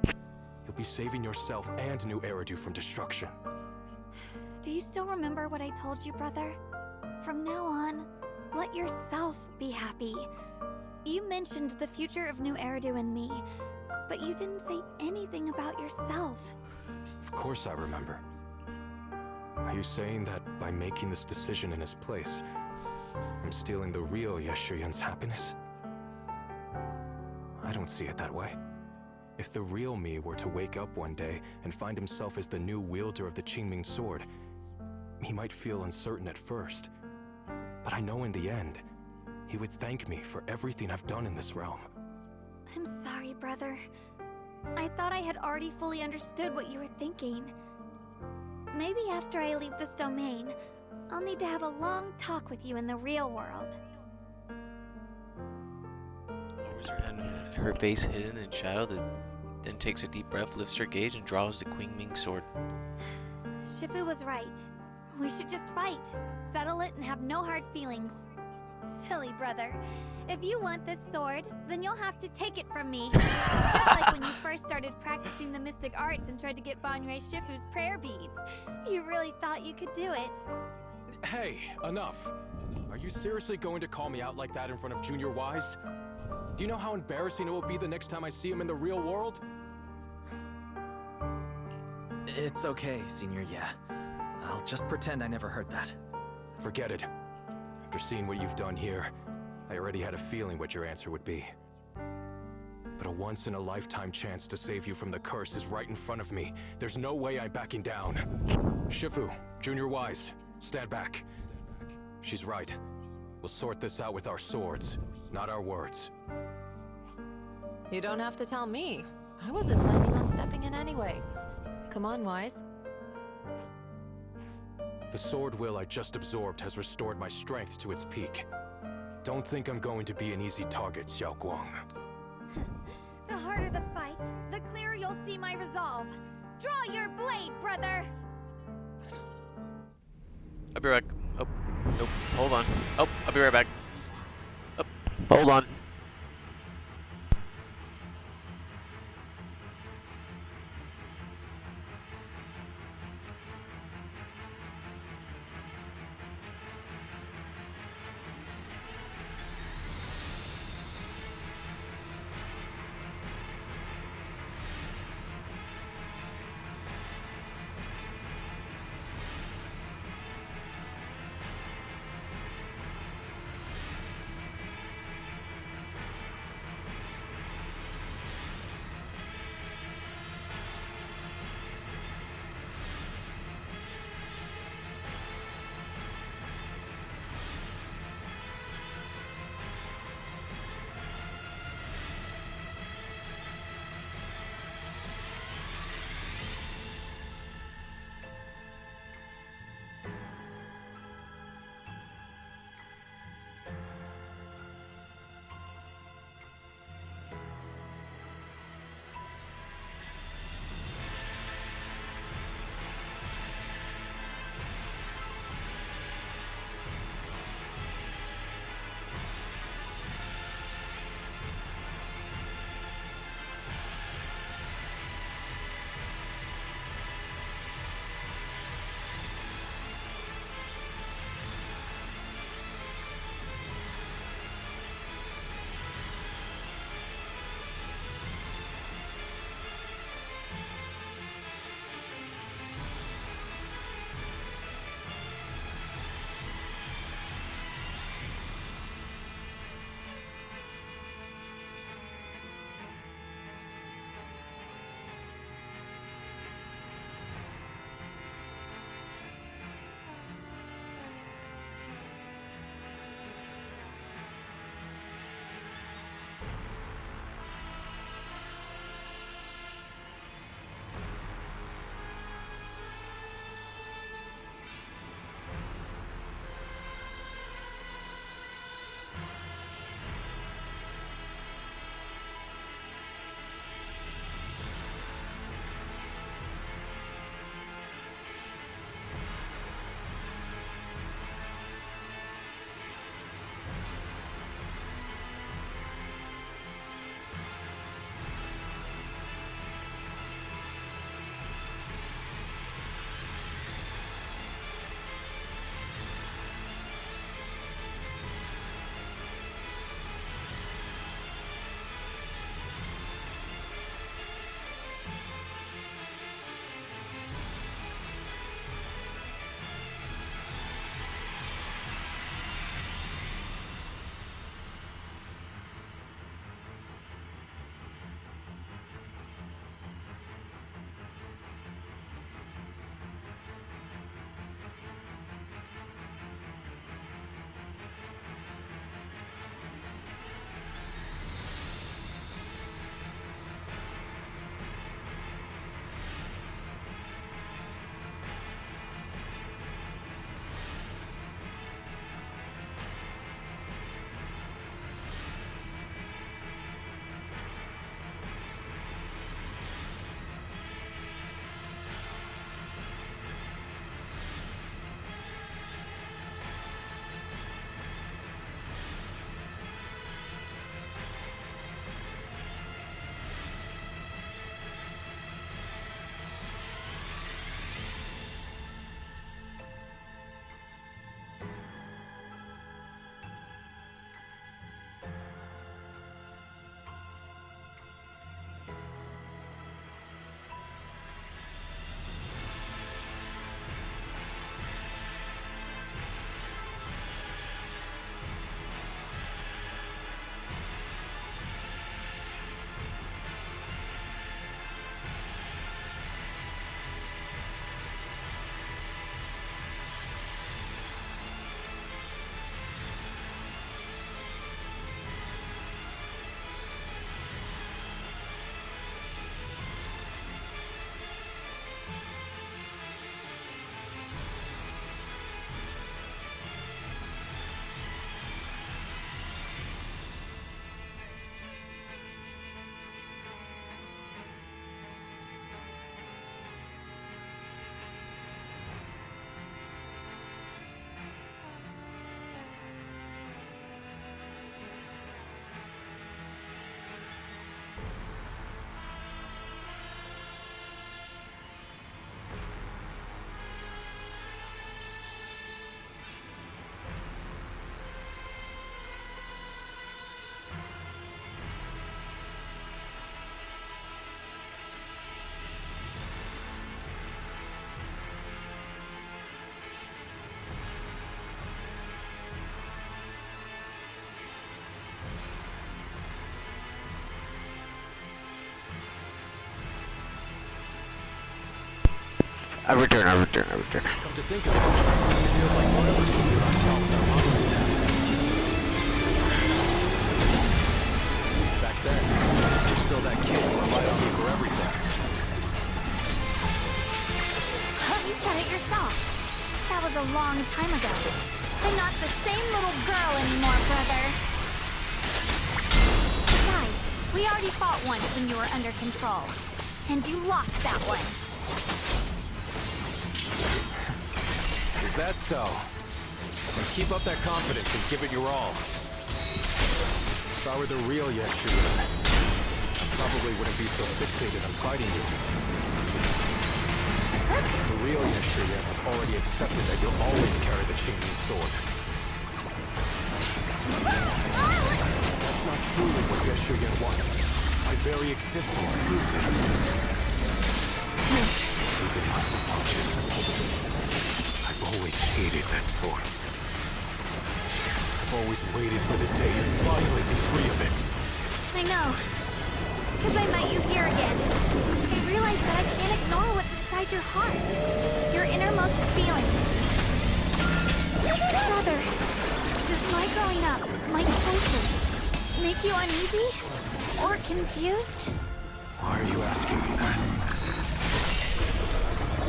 You'll be saving yourself and New Eridu from destruction. Do you still remember what I told you, brother? From now on, let yourself be happy. You mentioned the future of New Eridu and me, but you didn't say anything about yourself. Of course I remember. Are you saying that by making this decision in his place, I'm stealing the real Ye Shuyan's happiness? I don't see it that way. If the real me were to wake up one day and find himself as the new wielder of the Qingming Sword, he might feel uncertain at first. But I know in the end, he would thank me for everything I've done in this realm. I'm sorry, brother. I thought I had already fully understood what you were thinking. Maybe after I leave this domain, I'll need to have a long talk with you in the real world. Lowers her head, her face hidden in shadow, then takes a deep breath, lifts her gaze, and draws the Qingming Sword. Shifu was right. We should just fight, settle it, and have no hard feelings. Silly brother. If you want this sword, then you'll have to take it from me. Just like when you first started practicing the mystic arts and tried to get Banrei Shifu's prayer beads. You really thought you could do it. Hey, enough. Are you seriously going to call me out like that in front of Junior Wise? Do you know how embarrassing it will be the next time I see him in the real world? It's okay, Senior, yeah. I'll just pretend I never heard that. Forget it. After seeing what you've done here, I already had a feeling what your answer would be. But a once-in-a-lifetime chance to save you from the curse is right in front of me. There's no way I'm backing down. Shifu, Junior Wise, stand back. She's right. We'll sort this out with our swords, not our words. You don't have to tell me. I wasn't planning on stepping in anyway. Come on, Wise. The sword will I just absorbed has restored my strength to its peak. Don't think I'm going to be an easy target, Xiao Guang. The harder the fight, the clearer you'll see my resolve. Draw your blade, brother! I'll be right back. Oh, nope. Hold on. Oh, I'll be right back. Oh, hold on. I return. Come to think of it, it feels like forever since we last saw with our mom and dad. Back then, you're still that kid who relied on me for everything. You said it yourself. That was a long time ago. I'm not the same little girl anymore, brother. Besides, we already fought once when you were under control. And you lost that one. Is that so? Then keep up that confidence and give it your all. If I were the real Yeshuyan, I probably wouldn't be so fixated on fighting you. The real Yeshuyan has already accepted that you'll always carry the Qingming sword. That's not truly what Yeshuyan wants. My very existence proves it. Even my subconscious. I've always hated that sword. I've always waited for the day to finally be free of it. I know. Because I met you here again. I realized that I can't ignore what's inside your heart. Your innermost feelings. Brother, does my growing up, my choices, make you uneasy? Or confused? Why are you asking me that?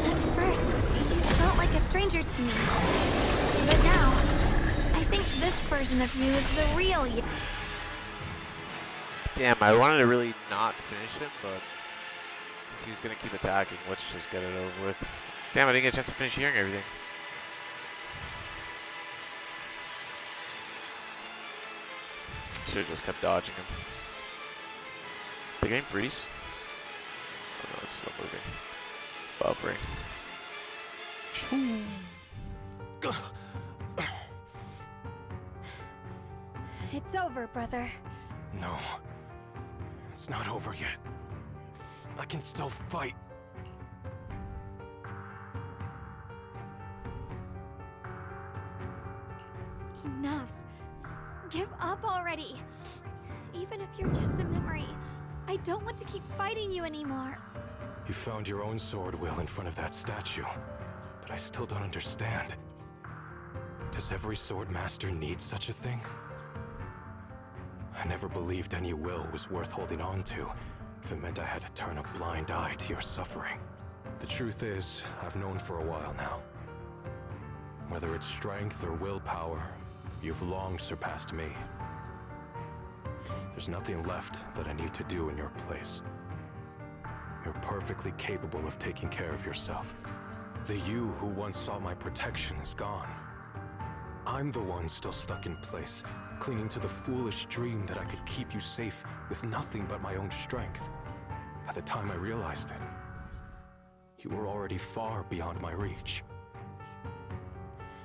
At first, you felt like a stranger to me. But now, I think this version of you is the real you. Damn, I wanted to really not finish it, but since he was gonna keep attacking, let's just get it over with. Damn, I didn't get a chance to finish hearing everything. Should've just kept dodging him. The game freeze? Oh no, it's still moving. Buffering. It's over, brother. No. It's not over yet. I can still fight. Enough. Give up already. Even if you're just a memory, I don't want to keep fighting you anymore. You found your own sword, Will, in front of that statue. But I still don't understand. Does every sword master need such a thing? I never believed any will was worth holding on to, if it meant I had to turn a blind eye to your suffering. The truth is, I've known for a while now. Whether it's strength or willpower, you've long surpassed me. There's nothing left that I need to do in your place. You're perfectly capable of taking care of yourself. The you who once sought my protection is gone. I'm the one still stuck in place, clinging to the foolish dream that I could keep you safe with nothing but my own strength. By the time I realized it, you were already far beyond my reach.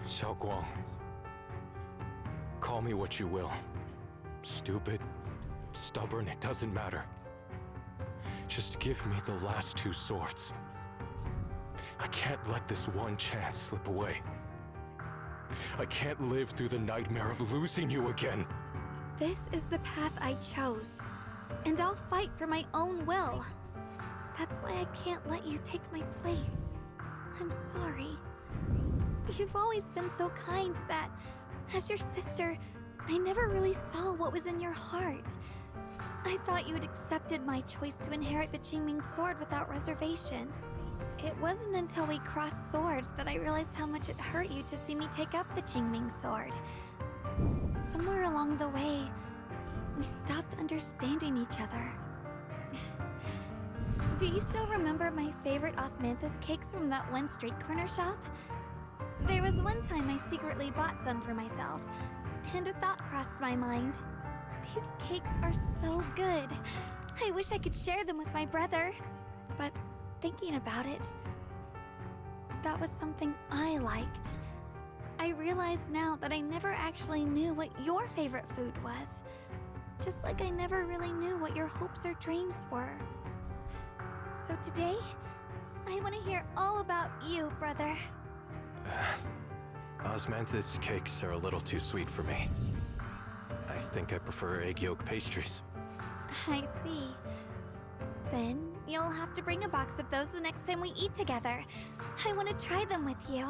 Xiaoguang, call me what you will. Stupid, stubborn, it doesn't matter. Just give me the last two swords. I can't let this one chance slip away. I can't live through the nightmare of losing you again. This is the path I chose, and I'll fight for my own will. That's why I can't let you take my place. I'm sorry. You've always been so kind that, as your sister, I never really saw what was in your heart. I thought you had accepted my choice to inherit the Qingming sword without reservation. It wasn't until we crossed swords that I realized how much it hurt you to see me take up the Qingming sword. Somewhere along the way, we stopped understanding each other. Do you still remember my favorite osmanthus cakes from that one street corner shop? There was one time I secretly bought some for myself, and a thought crossed my mind. These cakes are so good. I wish I could share them with my brother. But thinking about it, that was something I liked. I realize now that I never actually knew what your favorite food was. Just like I never really knew what your hopes or dreams were. So today, I want to hear all about you, brother. Osmanthus cakes are a little too sweet for me. I think I prefer egg yolk pastries. I see. Then, you'll have to bring a box of those the next time we eat together. I want to try them with you.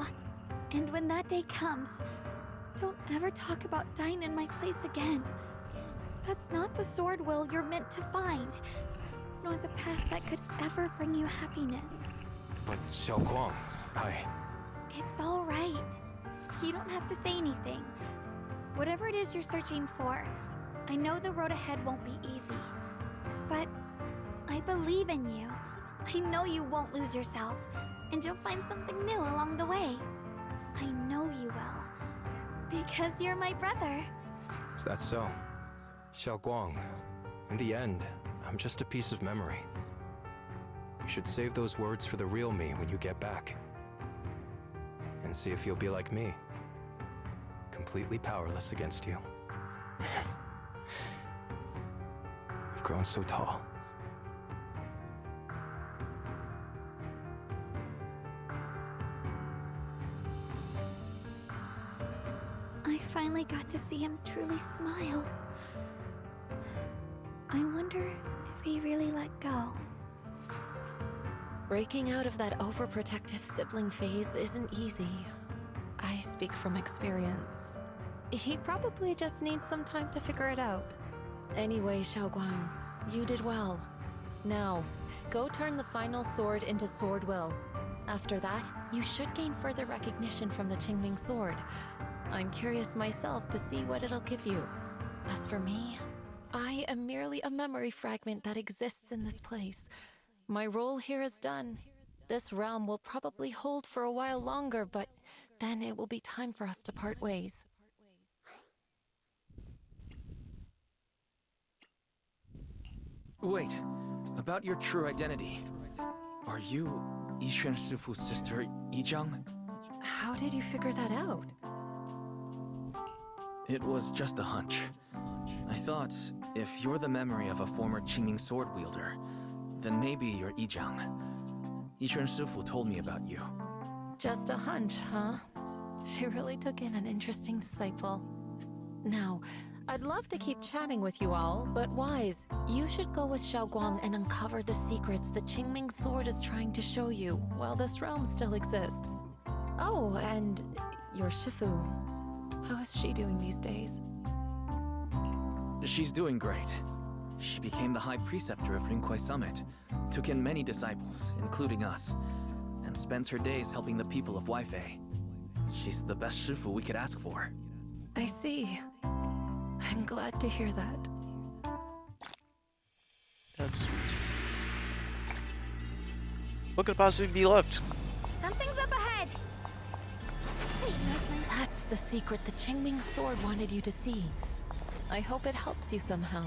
And when that day comes, don't ever talk about dying in my place again. That's not the sword will you're meant to find, nor the path that could ever bring you happiness. But Xiao Guang, It's all right. You don't have to say anything. Whatever it is you're searching for, I know the road ahead won't be easy. But I believe in you. I know you won't lose yourself, and you'll find something new along the way. I know you will. Because you're my brother. Is that so? Xiao Guang, in the end, I'm just a piece of memory. You should save those words for the real me when you get back. And see if you'll be like me. Completely powerless against you. You've grown so tall. I finally got to see him truly smile. I wonder if he really let go. Breaking out of that overprotective sibling phase isn't easy. I speak from experience. He probably just needs some time to figure it out. Anyway, Xiaoguang, you did well. Now, go turn the final sword into Sword Will. After that, you should gain further recognition from the Qingming sword. I'm curious myself to see what it'll give you. As for me, I am merely a memory fragment that exists in this place. My role here is done. This realm will probably hold for a while longer, but then it will be time for us to part ways. Wait, about your true identity. Are you Yixuan Shifu's sister, Yizhang? How did you figure that out? It was just a hunch. I thought, if you're the memory of a former Qingming sword wielder, then maybe you're Yizhang. Yixuan Shifu told me about you. Just a hunch, huh? She really took in an interesting disciple. Now, I'd love to keep chatting with you all, but Wise, you should go with Xiaoguang and uncover the secrets the Qingming sword is trying to show you while this realm still exists. Oh, and your Shifu. How is she doing these days? She's doing great. She became the High Preceptor of Lingkuai Summit, took in many disciples, including us, and spends her days helping the people of Weifei. She's the best Shifu we could ask for. I see. I'm glad to hear that. That's sweet. What could possibly be left? Something's up ahead! That's the secret the Qingming sword wanted you to see. I hope it helps you somehow.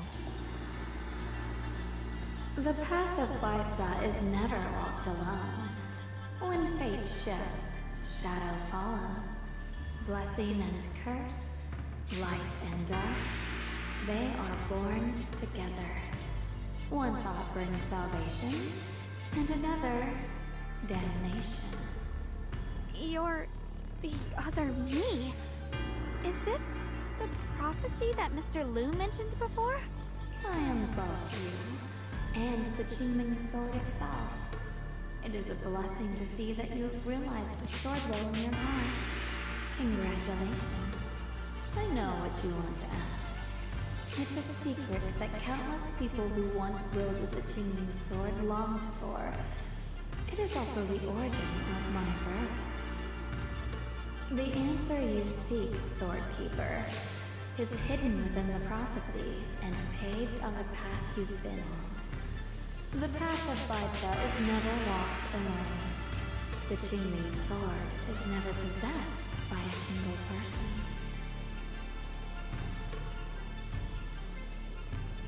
The path of Baiza is never walked alone. When fate shifts, shadow follows. Blessing and curse, light and dark, they are born together. One thought brings salvation, and another, damnation. You're the other me. Is this the prophecy that Mr. Liu mentioned before? I am both you and the Qingming sword itself. It is a blessing to see that you have realized the sword will in your heart. Congratulations. I know what you want to ask. It's a secret that countless people who once wielded the Qingming sword longed for. It is also the origin of my birth. The answer you seek, Swordkeeper, is hidden within the prophecy and paved on the path you've been on. The path of Baiza is never walked alone. The Qingming sword is never possessed by a single person.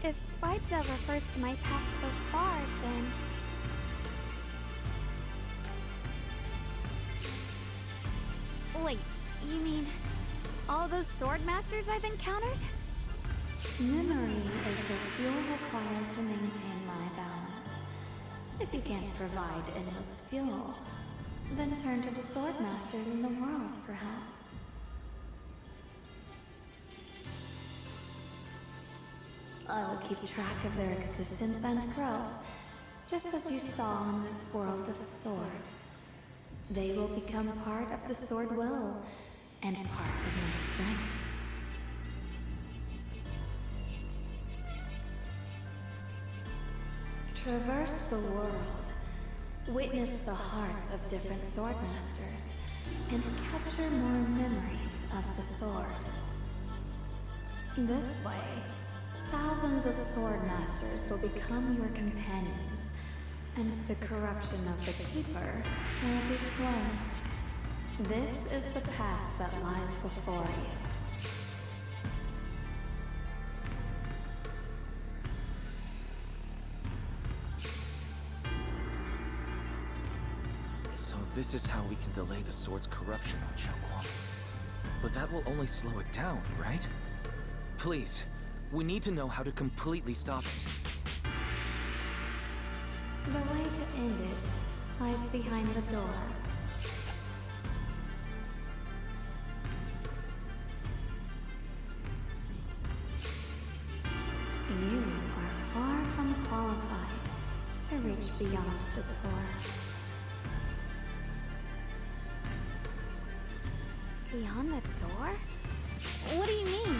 If Baiza refers to my path so far, then... Wait, you mean all those sword masters I've encountered? Memory is the fuel required to maintain my balance. If you can't provide endless fuel, then turn to the sword masters in the world for help. I will keep track of their existence and growth, just as you saw in this world of swords. They will become part of the sword will, and part of my strength. Traverse the world, witness the hearts of different sword masters, and capture more memories of the sword. This way, thousands of sword masters will become your companions, and the corruption of the Keeper will be slowed. This is the path that lies before you. So this is how we can delay the sword's corruption on Xiaoguang. But that will only slow it down, right? Please, we need to know how to completely stop it. The way to end it lies behind the door. You are far from qualified to reach beyond the door. Beyond the door? What do you mean?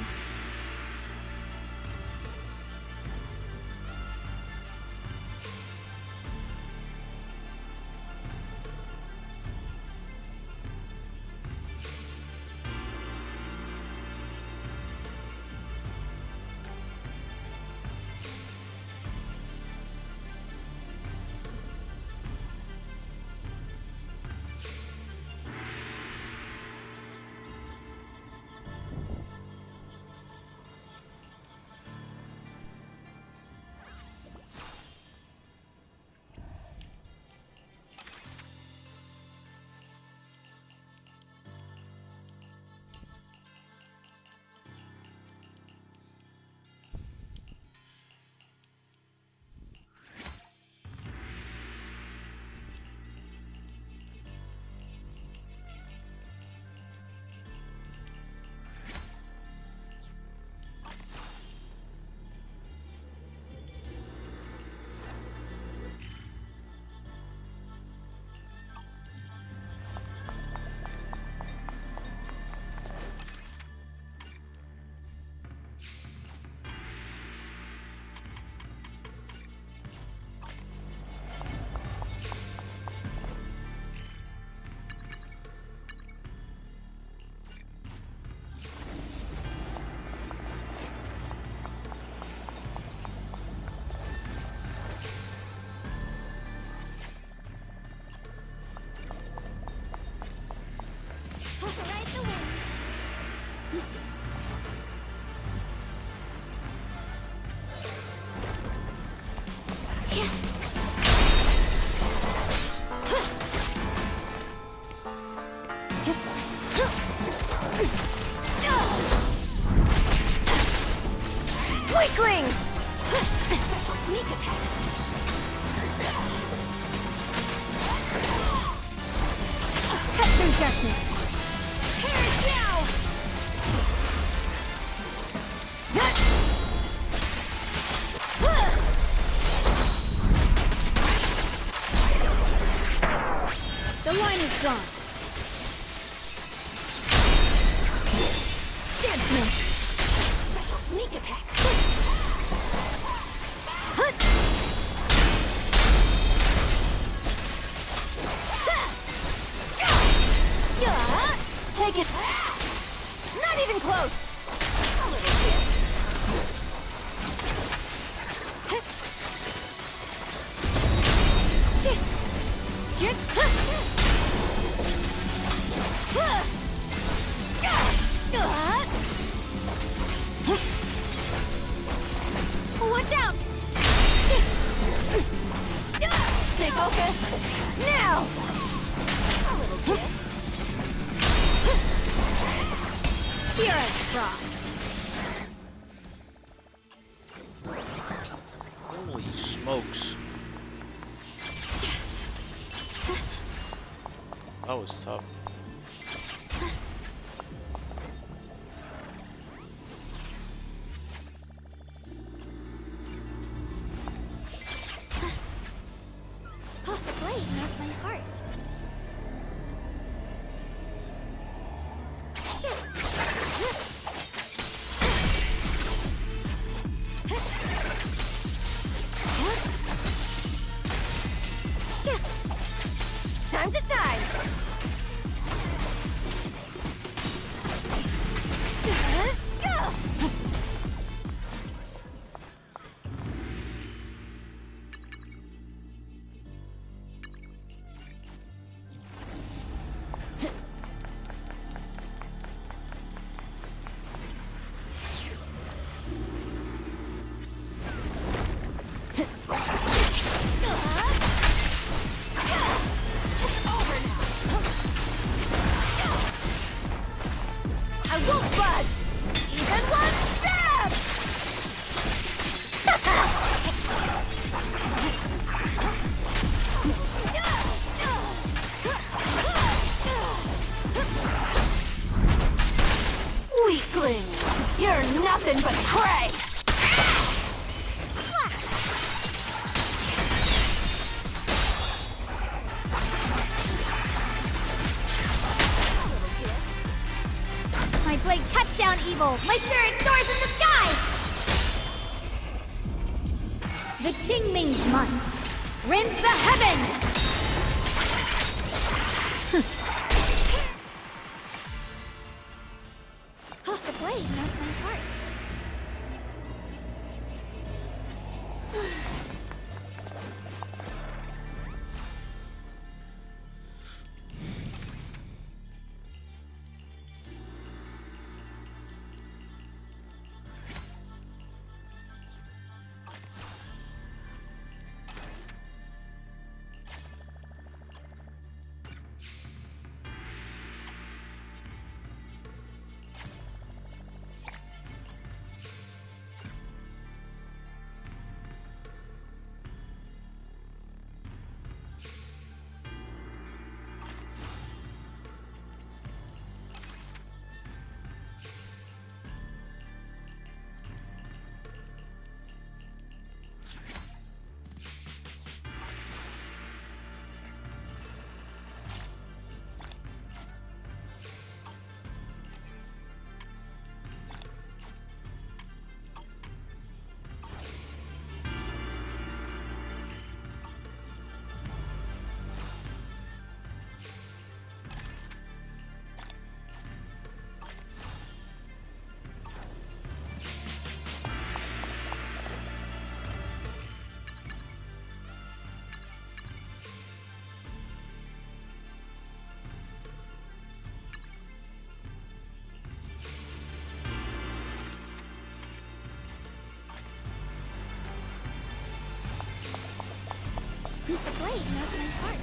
Ride the wind. Weaklings! Sneak attack. Cut through darkness. Here now! The line is gone. Sneak attack. Take it. Not even close. A little bit. Watch out! Stay focused. Now! A little bit. Here I try. Holy smokes. That was tough. won't budge! Even one step! Weakling! You're nothing but prey! My blade cuts down evil! My spirit soars in the sky! The Qingming's might! Rends the heavens! The blade knows my heart. The blade knows my heart.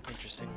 Interesting.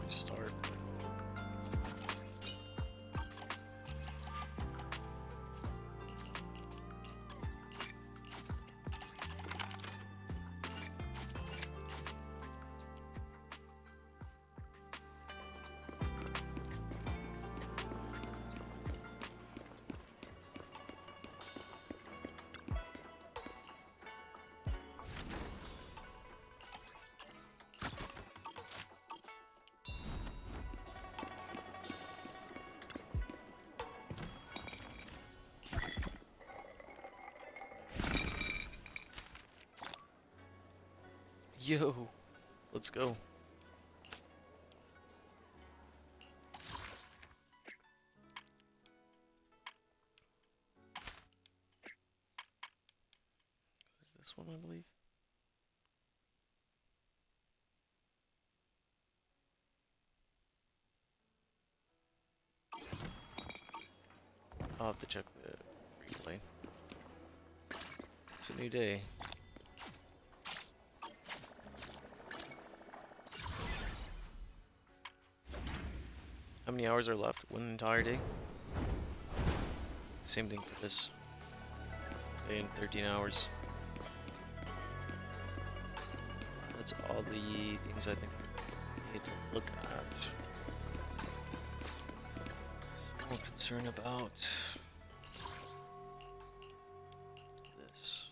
Start. Yo, let's go. Is this one, I believe? I'll have to check the replay. It's a new day. How many hours are left? 1 entire day? Same thing for this day in 13 hours. That's all the things I think we need to look at. Some more concern about this.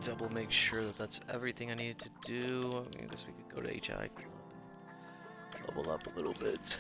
double make sure that that's everything I needed to do. I guess we could go to HI. Level up a little bit.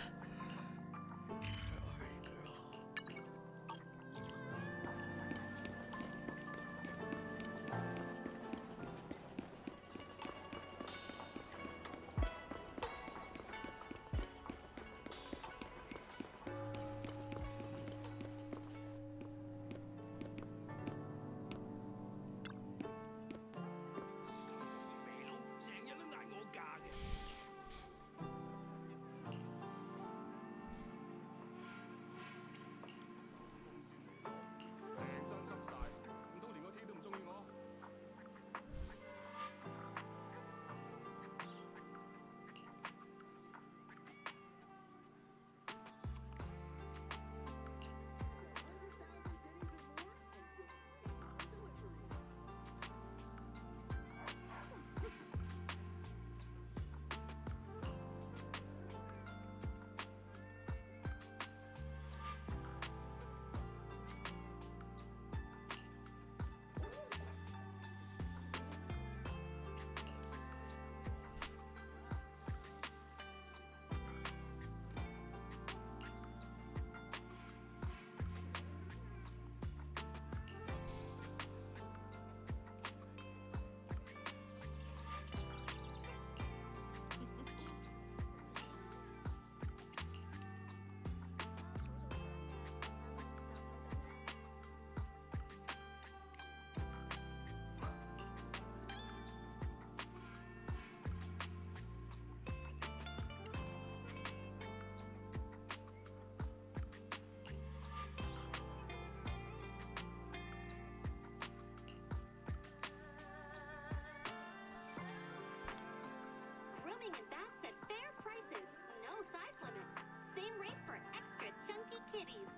Grooming and baths at fair prices. No size limits. Same rate for extra chunky kitties.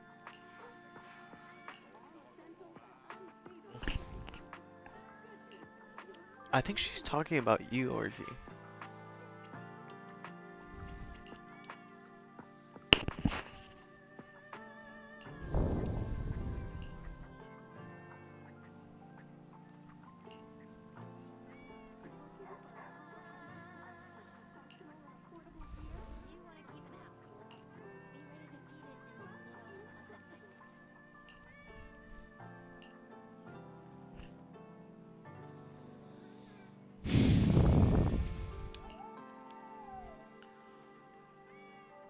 I think she's talking about you, Orgy.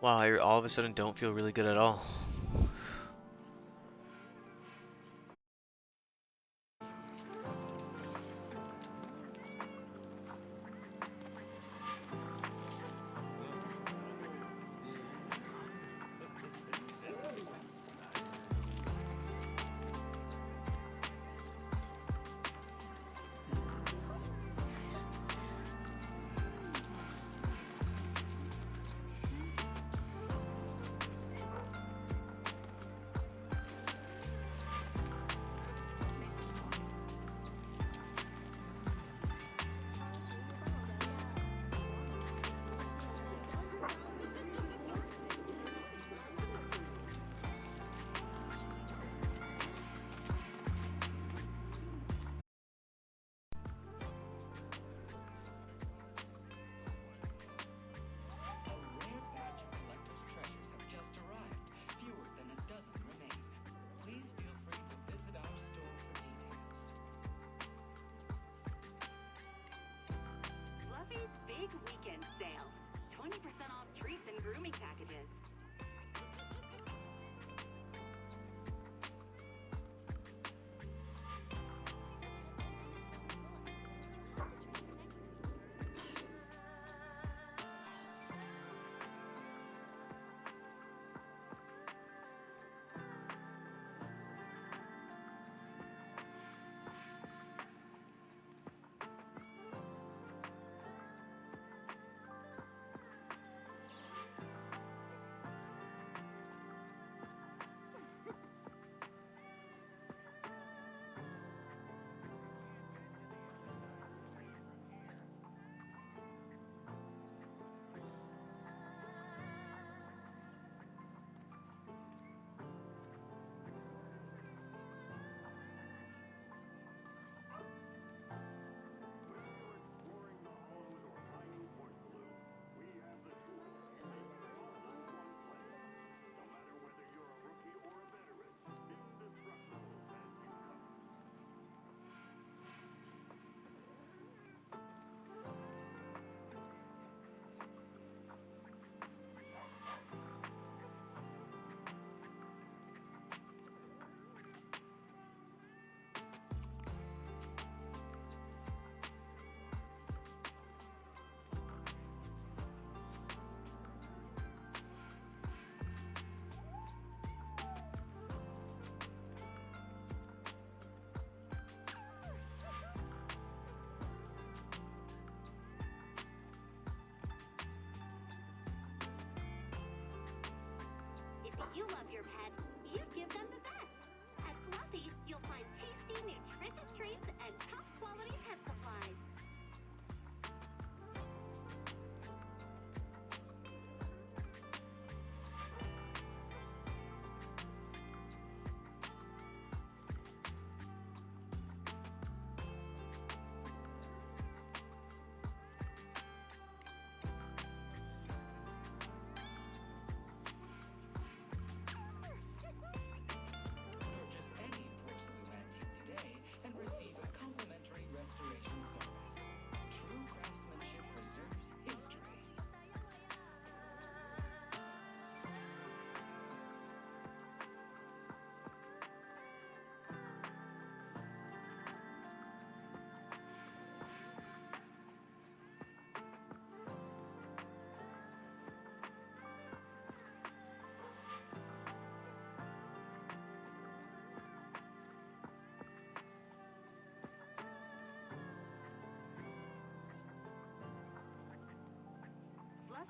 Wow, I all of a sudden don't feel really good at all. Big weekend sale. 20% off treats and grooming packages.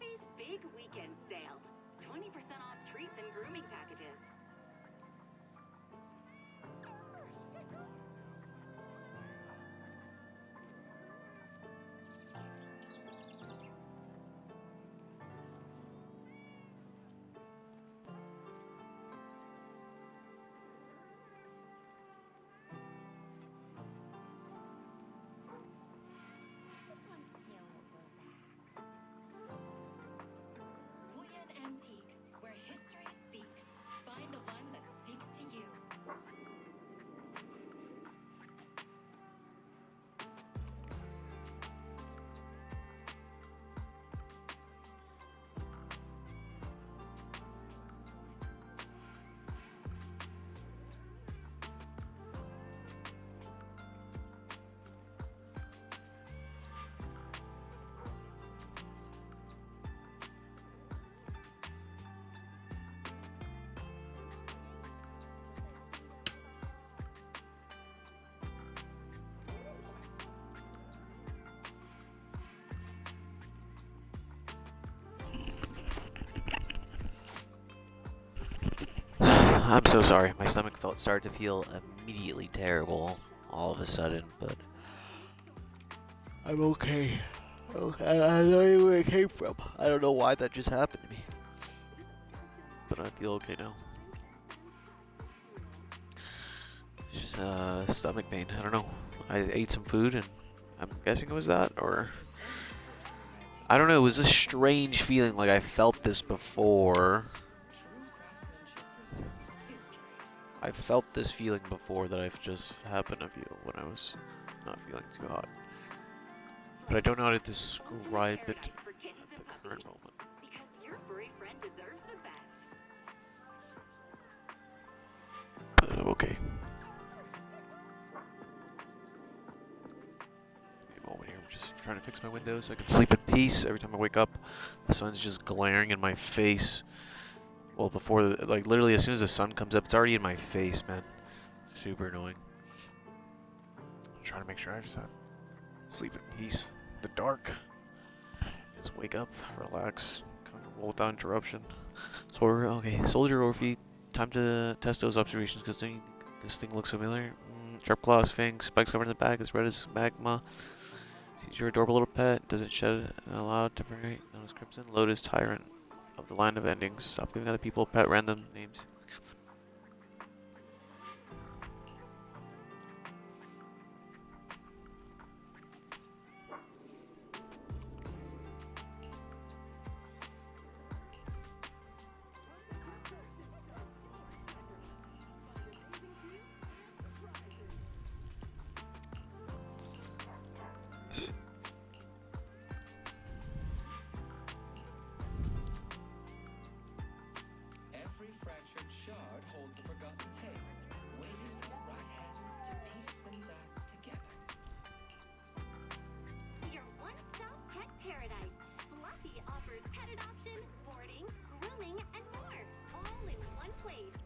Murphy's Big Weekend Sale. 20% off treats and grooming packages. This one's tail will grow back. Bullion Antiques, where history speaks. Find the one that speaks to you. I'm so sorry. My stomach started to feel immediately terrible all of a sudden, but I'm okay. Okay, I don't know where it came from. I don't know why that just happened to me, but I feel okay now. Just stomach pain. I don't know. I ate some food, and I'm guessing it was that, or I don't know. It was a strange feeling, like I felt this before. I felt this feeling before that I've just happened to feel when I was not feeling too hot. But I don't know how to describe it at the current moment. Because your furry friend deserves the best. But I'm okay. Give me a moment here. I'm just trying to fix my windows so I can sleep in peace. Every time I wake up, the sun's just glaring in my face. Well, before, like, literally as soon as the sun comes up, it's already in my face, man. Super annoying. I'm trying to make sure I just have sleep in peace. The dark. Just wake up, relax, comfortable without interruption. So, okay, Soldier Orphe, time to test those observations because this thing looks familiar. Sharp claws, fangs, spikes covered in the back, as red as magma. Sees your adorable little pet, doesn't shed a loud temporary. Known as Crimson, Lotus, Tyrant of the line of endings. Stop giving other people pet random names. Every fractured shard holds a forgotten tale, waiting for the right hands to piece them back together. Your one-stop pet paradise. Fluffy offers pet adoption, boarding, grooming, and more. All in one place.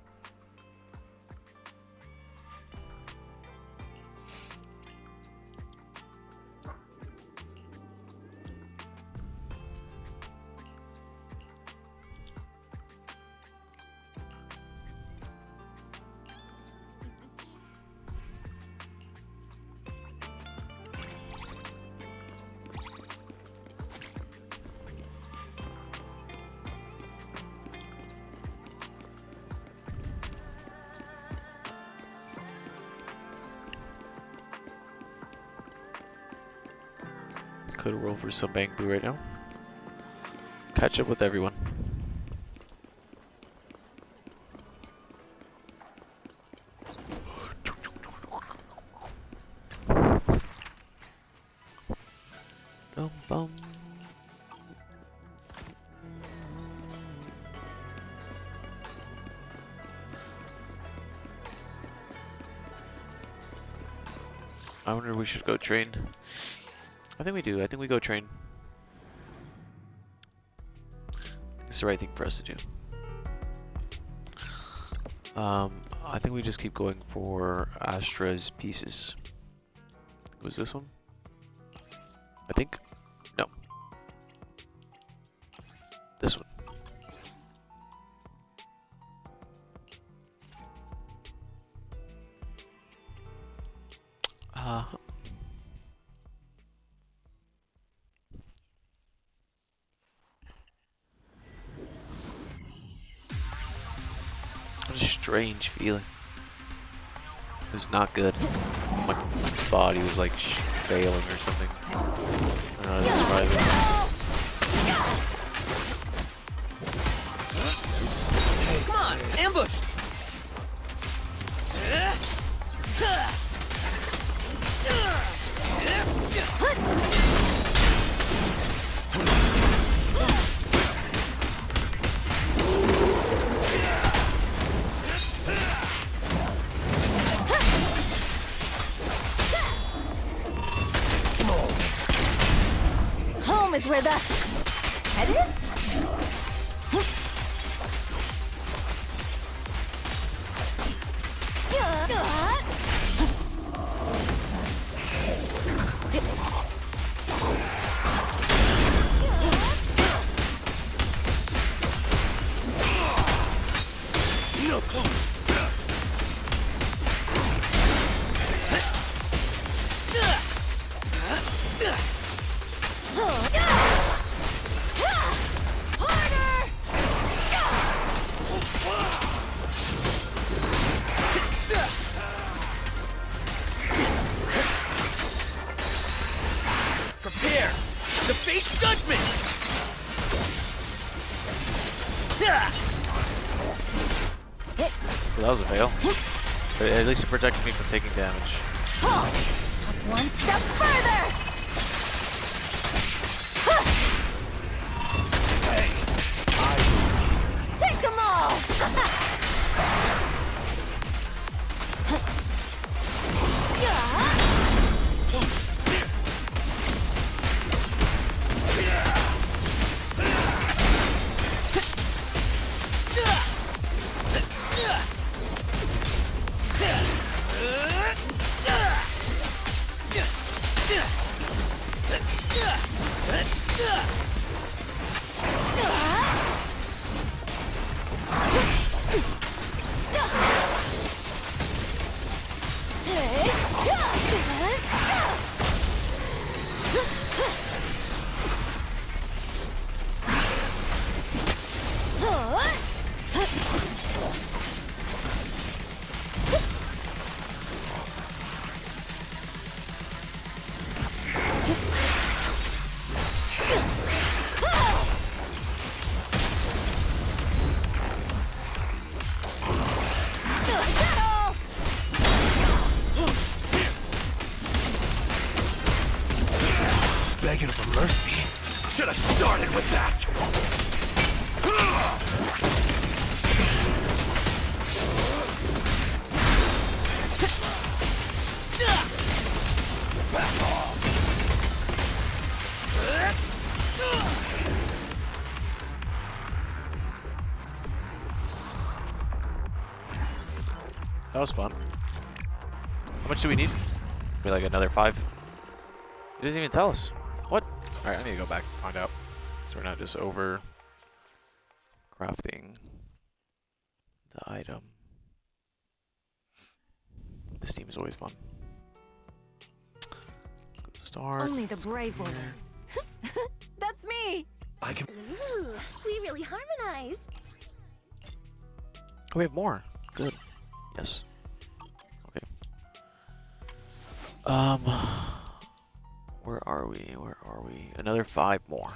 Could roll for some bang boo right now. Catch up with everyone. Bum. I wonder if we should go train. I think we do. I think we go train. It's the right thing for us to do. I think we just keep going for Astra's pieces. Was this one? I think. No. This one. What a strange feeling. It was not good. My body was like failing or something. I don't know how to describe it. Come on, ambush! Home is where the head is? Prepare to face judgment! Well, that was a fail. But at least it protected me from taking damage. One step further! Take them all! Begging for mercy. Should have started with that. Back off. That was fun. How much do we need? Be like another 5. It doesn't even tell us. What? Alright, I need to go back and find out. So we're not just over crafting the item. This team is always fun. Let's go to start. Only the brave will. That's me! I can. Ooh, we really harmonize. Oh, we have more. Good. Yes. Okay. Where are we? Where are we? Another 5 more.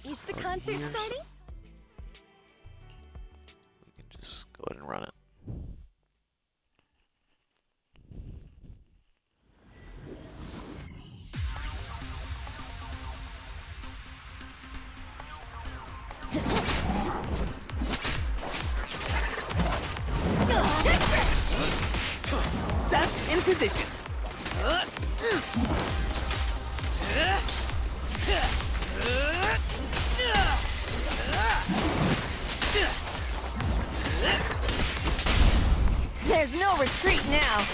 Is the Right concert here. starting? We can just go ahead and run it. Set in position. There's no retreat now!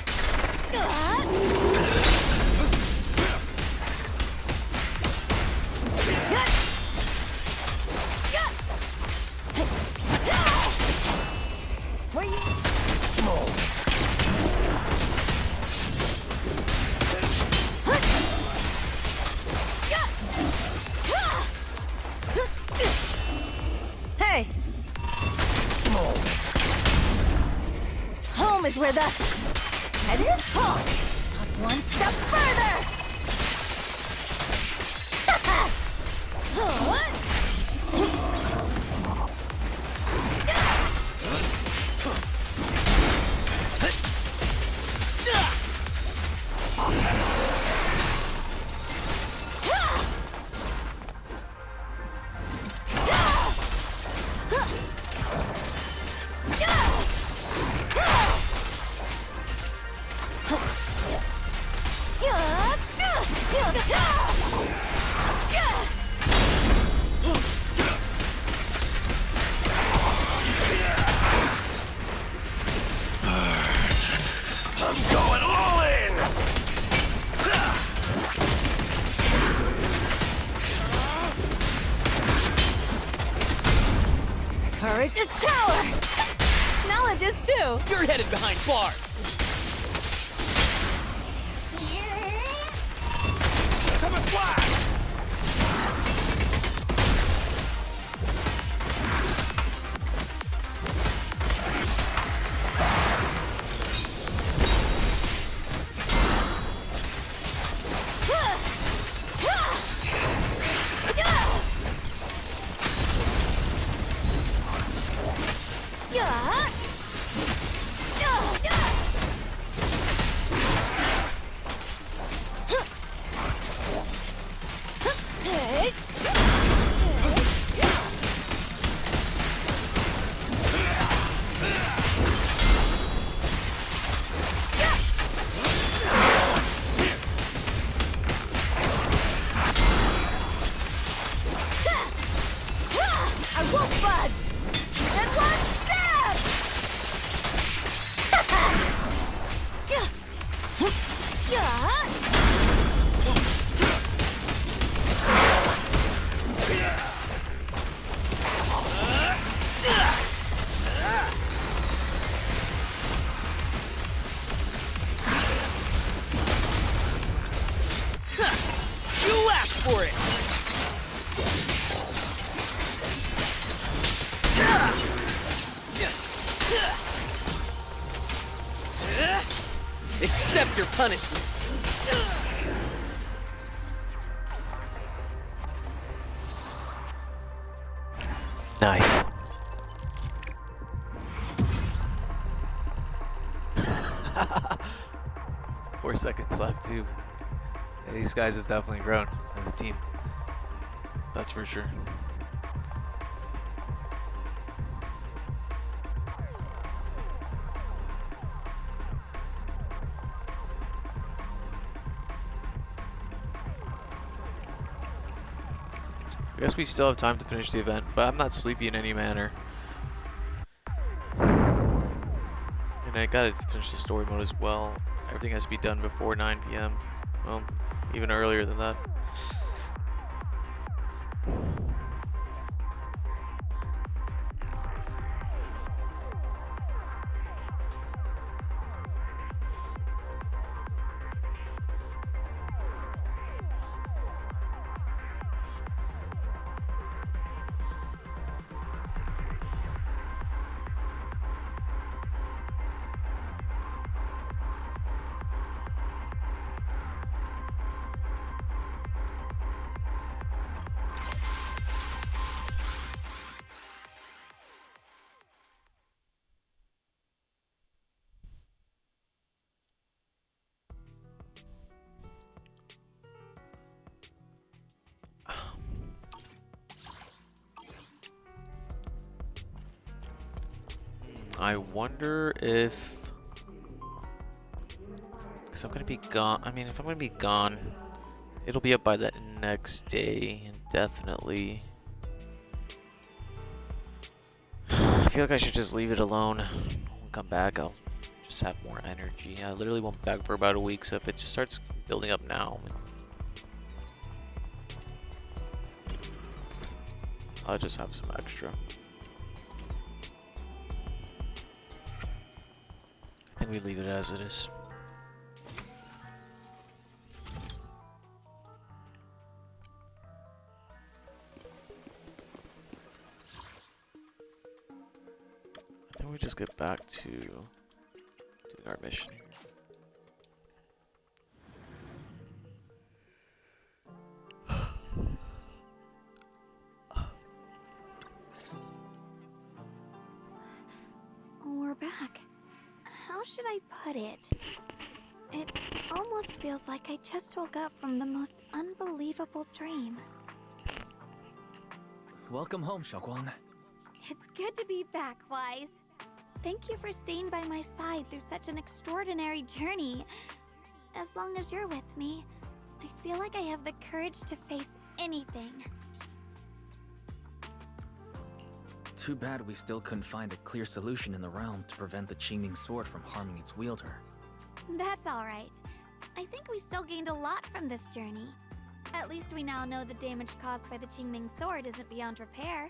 where the head is? Oh, not one step further! I'm going all in! Courage is power! Knowledge is too! You're headed behind bars! Come and fly! I won't budge! And one step! You asked for it! Accept your punishment. Nice. Four seconds left too. Yeah, these guys have definitely grown as a team. That's for sure. I guess we still have time to finish the event, but I'm not sleepy in any manner. And I gotta finish the story mode as well. Everything has to be done before 9 p.m. Well, even earlier than that. I wonder if... Because I'm going to be gone. I mean, if I'm going to be gone, it'll be up by the next day. Indefinitely. I feel like I should just leave it alone. When I come back, I'll just have more energy. I literally won't be back for about a week, so if it just starts building up now, I'll just have some extra. I think we leave it as it is. I think we just get back to skipping our mission here. We're back. How should I put it? It almost feels like I just woke up from the most unbelievable dream. Welcome home, Xiaoguang. It's good to be back, Wise. Thank you for staying by my side through such an extraordinary journey. As long as you're with me, I feel like I have the courage to face anything. Too bad we still couldn't find a clear solution in the realm to prevent the Qingming sword from harming its wielder. That's alright. I think we still gained a lot from this journey. At least we now know the damage caused by the Qingming sword isn't beyond repair.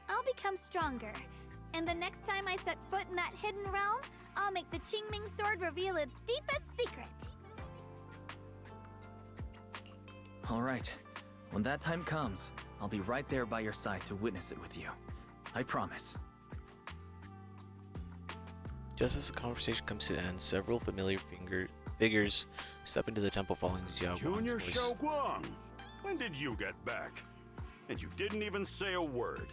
I'll become stronger, and the next time I set foot in that hidden realm, I'll make the Qingming sword reveal its deepest secret. Alright, when that time comes, I'll be right there by your side to witness it with you. I promise. Just as the conversation comes to an end, several familiar figures step into the temple following Xiao Guang's Junior voice. Xiaoguang, when did you get back? And you didn't even say a word.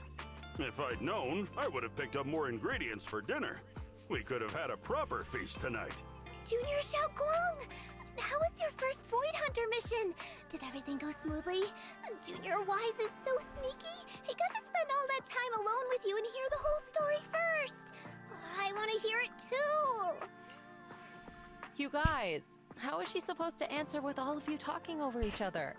If I'd known, I would have picked up more ingredients for dinner. We could have had a proper feast tonight. Junior Xiaoguang! How was your first Void Hunter mission? Did everything go smoothly? Junior Wise is so sneaky. He got to spend all that time alone with you and hear the whole story first. I want to hear it too. You guys, how is she supposed to answer with all of you talking over each other?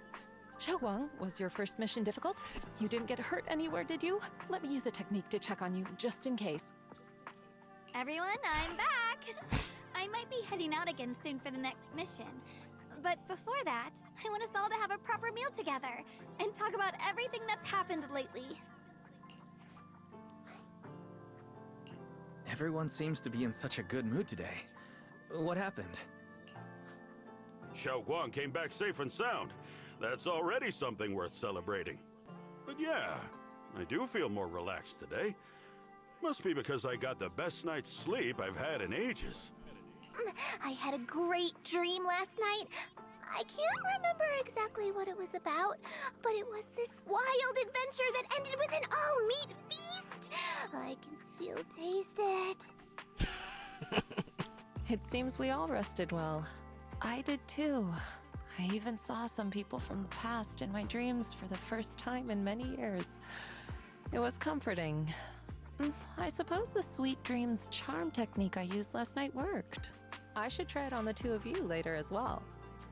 Xiaoguang, was your first mission difficult? You didn't get hurt anywhere, did you? Let me use a technique to check on you, just in case. Everyone, I'm back! I might be heading out again soon for the next mission. But before that, I want us all to have a proper meal together and talk about everything that's happened lately. Everyone seems to be in such a good mood today. What happened? Xiaoguang came back safe and sound. That's already something worth celebrating. But yeah, I do feel more relaxed today. Must be because I got the best night's sleep I've had in ages. I had a great dream last night. I can't remember exactly what it was about, but it was this wild adventure that ended with an all-meat feast. I can still taste it. It seems we all rested well. I did too. I even saw some people from the past in my dreams for the first time in many years. It was comforting. I suppose the sweet dreams charm technique I used last night worked. I should try it on the two of you later as well.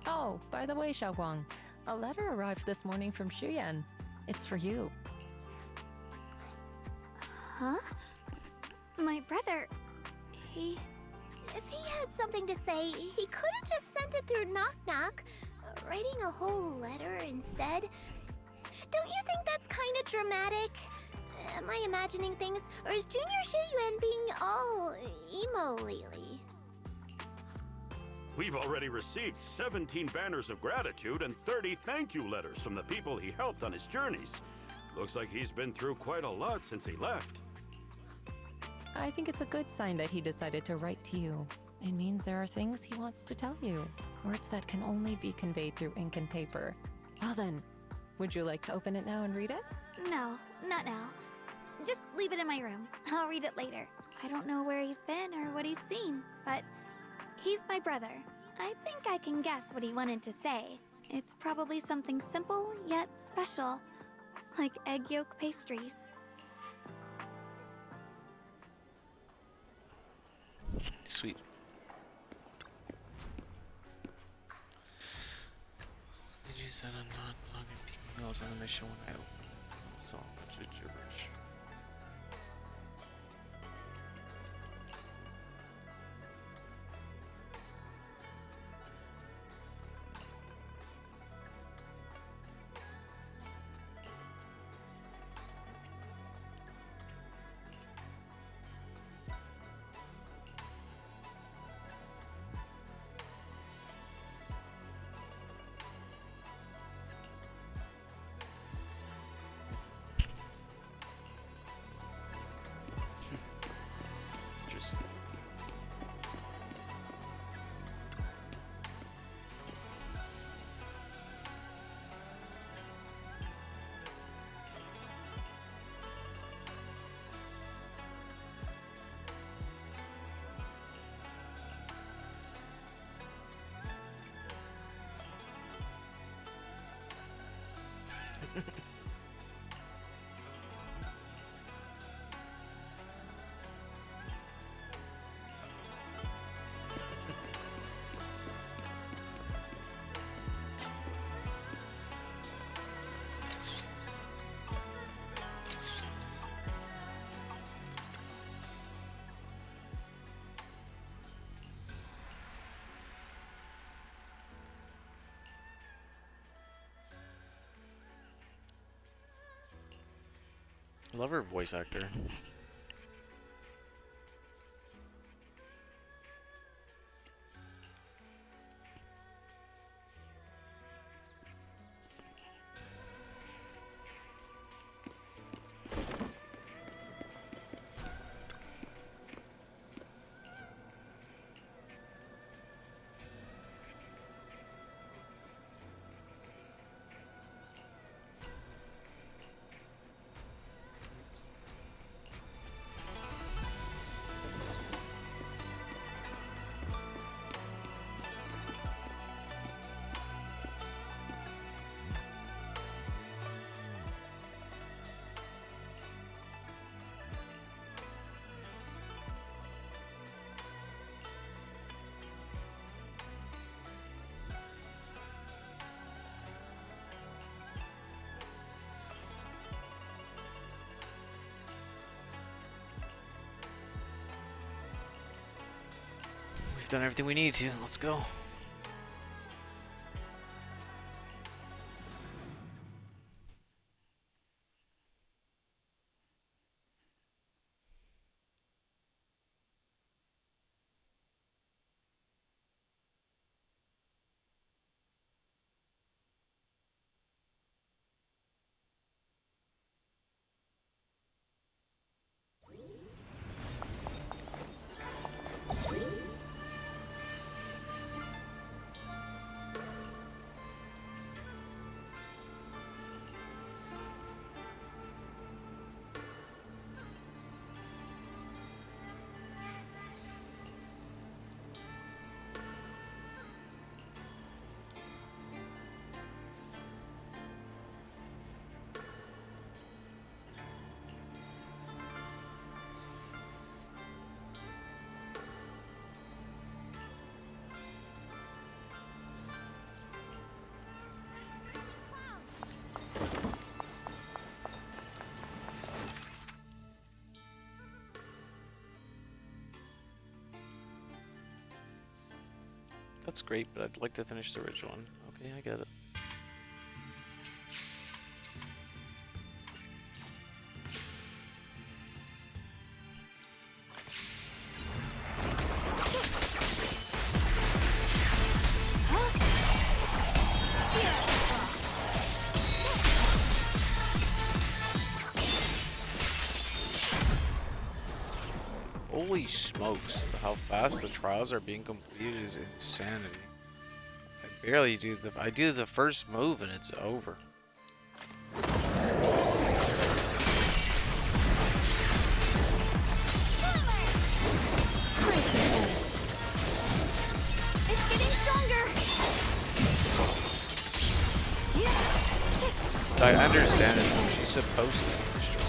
Oh, by the way, Xiaoguang, a letter arrived this morning from Xuyan. It's for you. Huh? My brother, he... If he had something to say, he could have just sent it through Knock Knock, writing a whole letter instead. Don't you think that's kind of dramatic? Am I imagining things, or is Junior Shiyuan being all emo lately? We've already received 17 banners of gratitude and 30 thank you letters from the people he helped on his journeys. Looks like he's been through quite a lot since he left. I think it's a good sign that he decided to write to you. It means there are things he wants to tell you. Words that can only be conveyed through ink and paper. Well then, would you like to open it now and read it? No, not now. Just leave it in my room. I'll read it later. I don't know where he's been or what he's seen, but he's my brother. I think I can guess what he wanted to say. It's probably something simple yet special, like egg yolk pastries. Sweet. Did you send a non-logging peeking meals on the mission when I opened? So much gibberish. I love her voice actor. We've done everything we need to. Let's go. That's great, but I'd like to finish the original one. Okay, I get it. Holy smokes, how fast the trials are being completed is insanity. I barely do I do the first move and it's over. It's getting stronger. I understand it, she's supposed to be strong.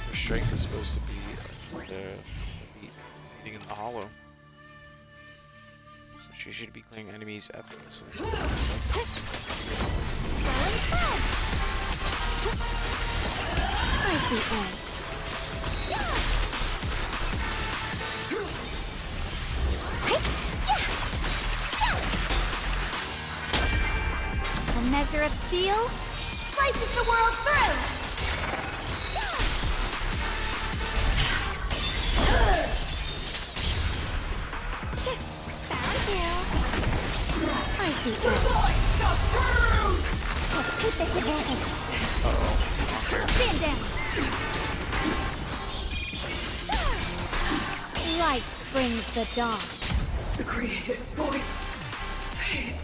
Her strength is supposed to be beating in the hollow. So she should be clearing enemies effortlessly. A measure of steel slices the world through! Found you! I see you. Let's keep this advantage. Stand down! Light brings the dawn. The Creator's voice fades.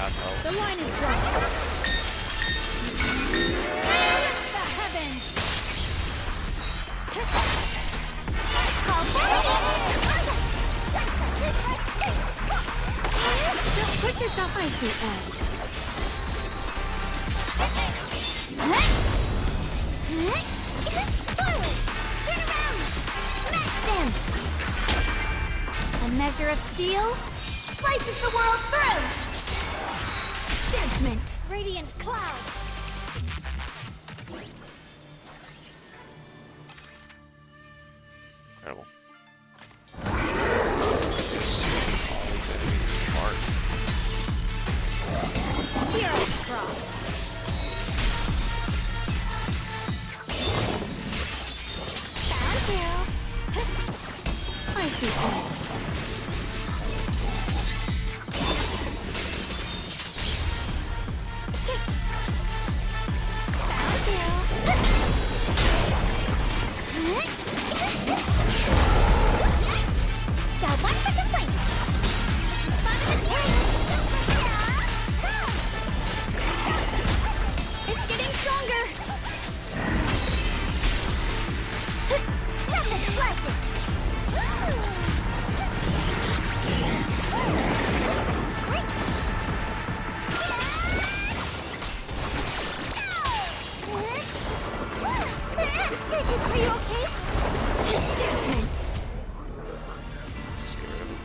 that though. The line is drawn. The heavens. Don't put yourself on the edge. Forward! Turn around! Smash them! A measure of steel slices the world through! Judgment! Radiant cloud! Incredible. Hero's Cross! Found you! I see point. Got one for the place. It's getting stronger. Nothing flashes. Are you okay? Judgment. Just get rid of it.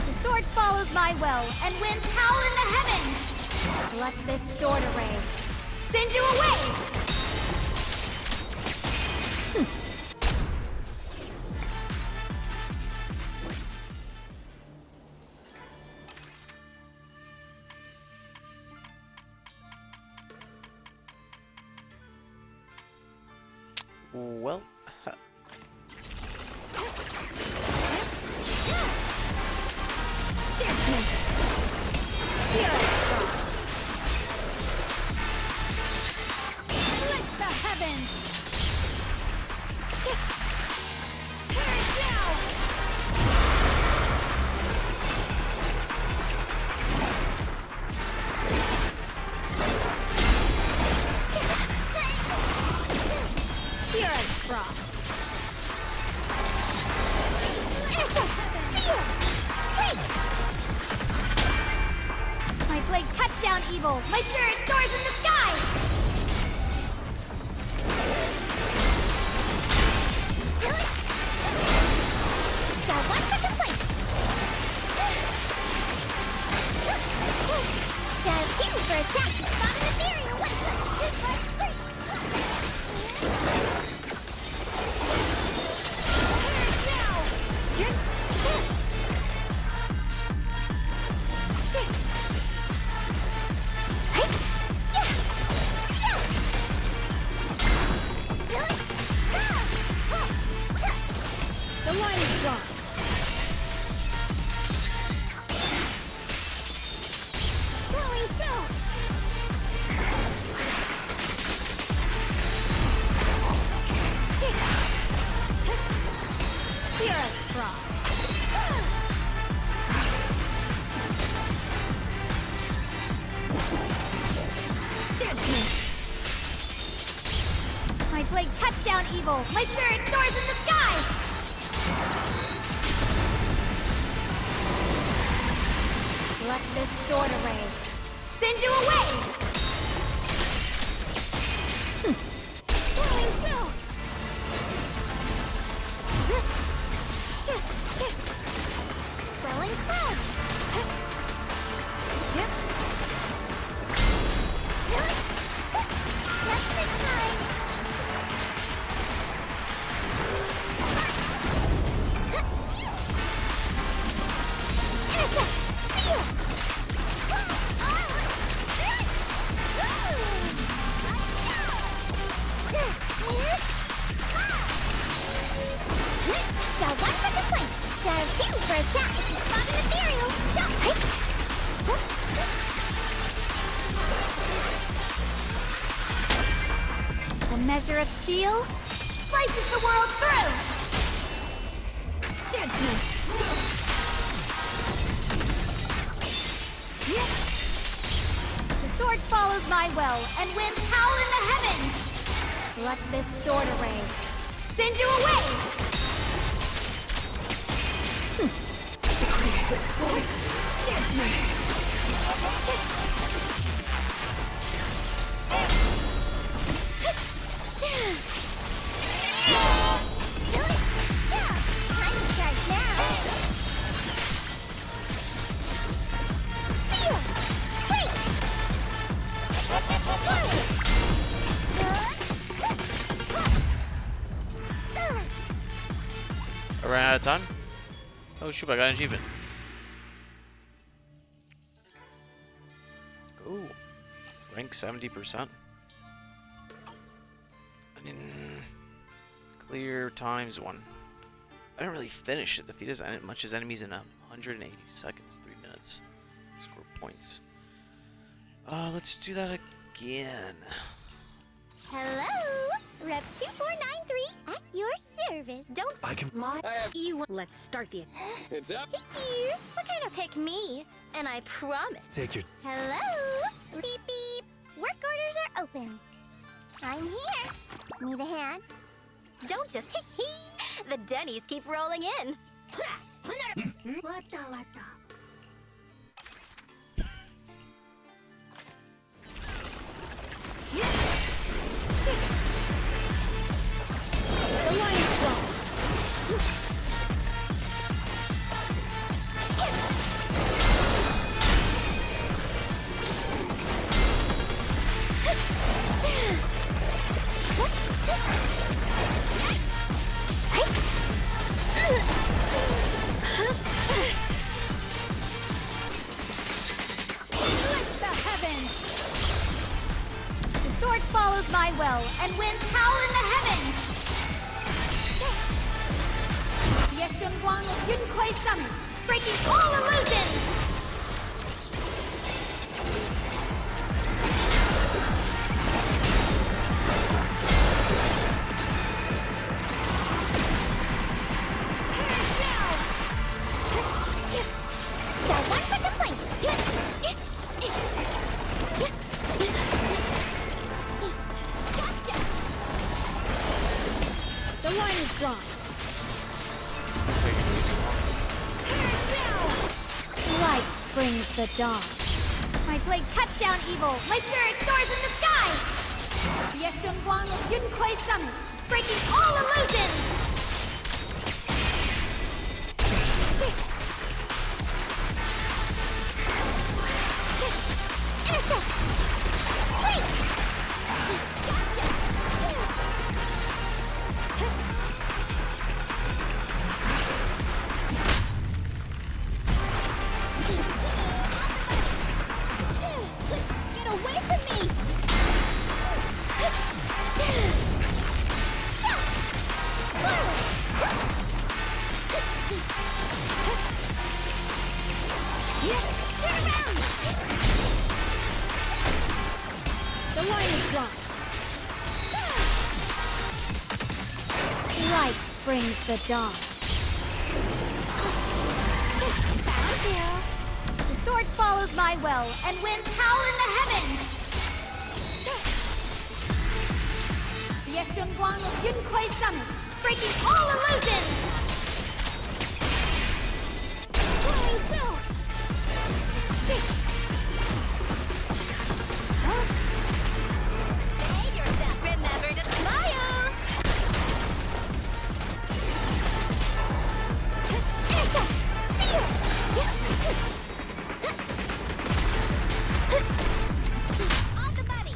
The sword follows my will and wins power in the heavens. Let this sword array send you away. Well, Split the heavens. Tear it down. Hero's Frost. My blade cuts down evil. My spirit soars in the sky. Got one second place. Got two for attack. Spot an ethereal. The line is drawn. Going through. Hero's Frost. Judgment. My blade cuts down evil. My spirit soars in the sky. Let this sword array send you away. Going through. Swirling clouds. Just in time. Seal. measure of steel slices the world through! Judgment! The sword follows my will and winds howl in the heavens! Let this sword array send you away! The creator's voice scares me! I ran out of time? Oh shoot, I got an achievement. Ooh. Rank 70%. Clear times 1. I didn't really finish it. Defeat as much as enemies in 180 seconds, 3 minutes. Score points. Let's do that again. Hello, Rep 2493 at your service. Don't I can. you. Let's start the. It's up. Pick you. What kind of pick me? And I promise. Take your. Hello, beep beep. Work orders are open. I'm here. Need a hand? Don't just hee hee. The Denny's keep rolling in. What the? The lion's gone! Sword follows my will, and winds howl in the heavens! Yeshun Guang of Yunkoi Summit, breaking all illusions! Got one for the flanks. The line is drawn. Light brings the dawn. My blade cuts down evil. My spirit soars in the sky. Yeshun Guang of Yunkoi Summit, breaking all illusions. Intercept. Wait. Get away from me! Turn around! The line is drawn. Light brings the dawn. Found you. The sword follows my will, and winds howl in the heavens! Yeshun Guang of Yunkoi Summit, breaking all illusions! Flying through. Behave yourself. Remember to smile. Intercept. Seal. On the buddy.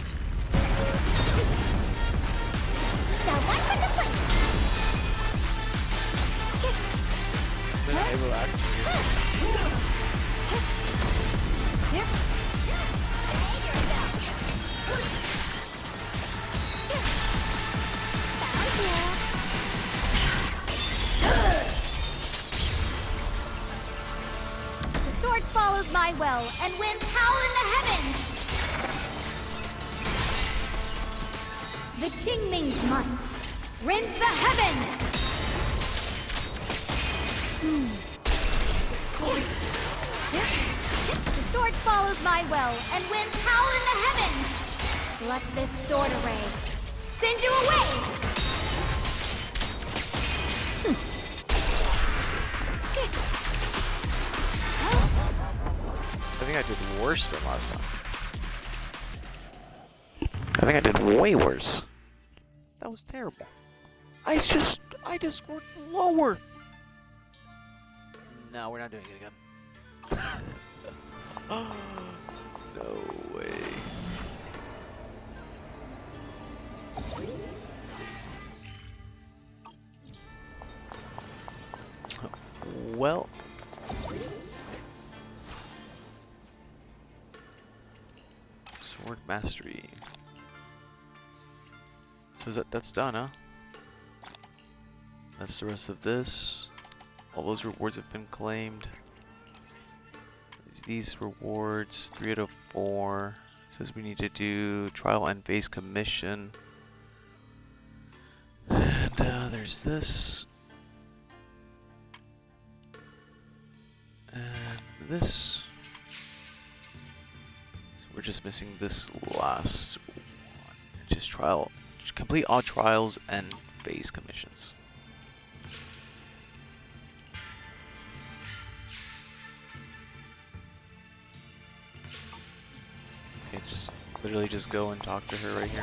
Down one for the flank. Been able to actually. Yep. Behave yourself. Found you. The sword follows my will, and winds howl in the heavens! The Qingming's might. Rends the heavens! The sword follows my will and winds howl in the heavens! Let this sword array send you away! I think I did worse than last time. I think I did way worse. That was terrible. I just scored lower. No, we're not doing it again. No way. Well. Sword mastery. So that's done, huh? That's the rest of this. All those rewards have been claimed. These rewards, 3 out of 4. Says we need to do trial and base commission. And there's this. And this. So we're just missing this last one. Just trial. Complete all trials and base commissions. Okay, just literally just go and talk to her right here.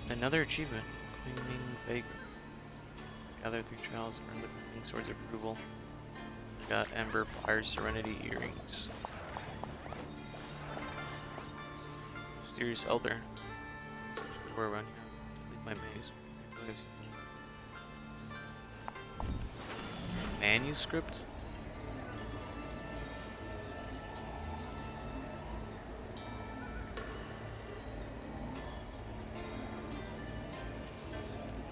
Another achievement. Cleaning Vagrant. Gather 3 trials, earn the Cleaning Sword's approval. Got Ember Fire Serenity Earrings. Mysterious Elder. We're around here. Leave my maze. Manuscript?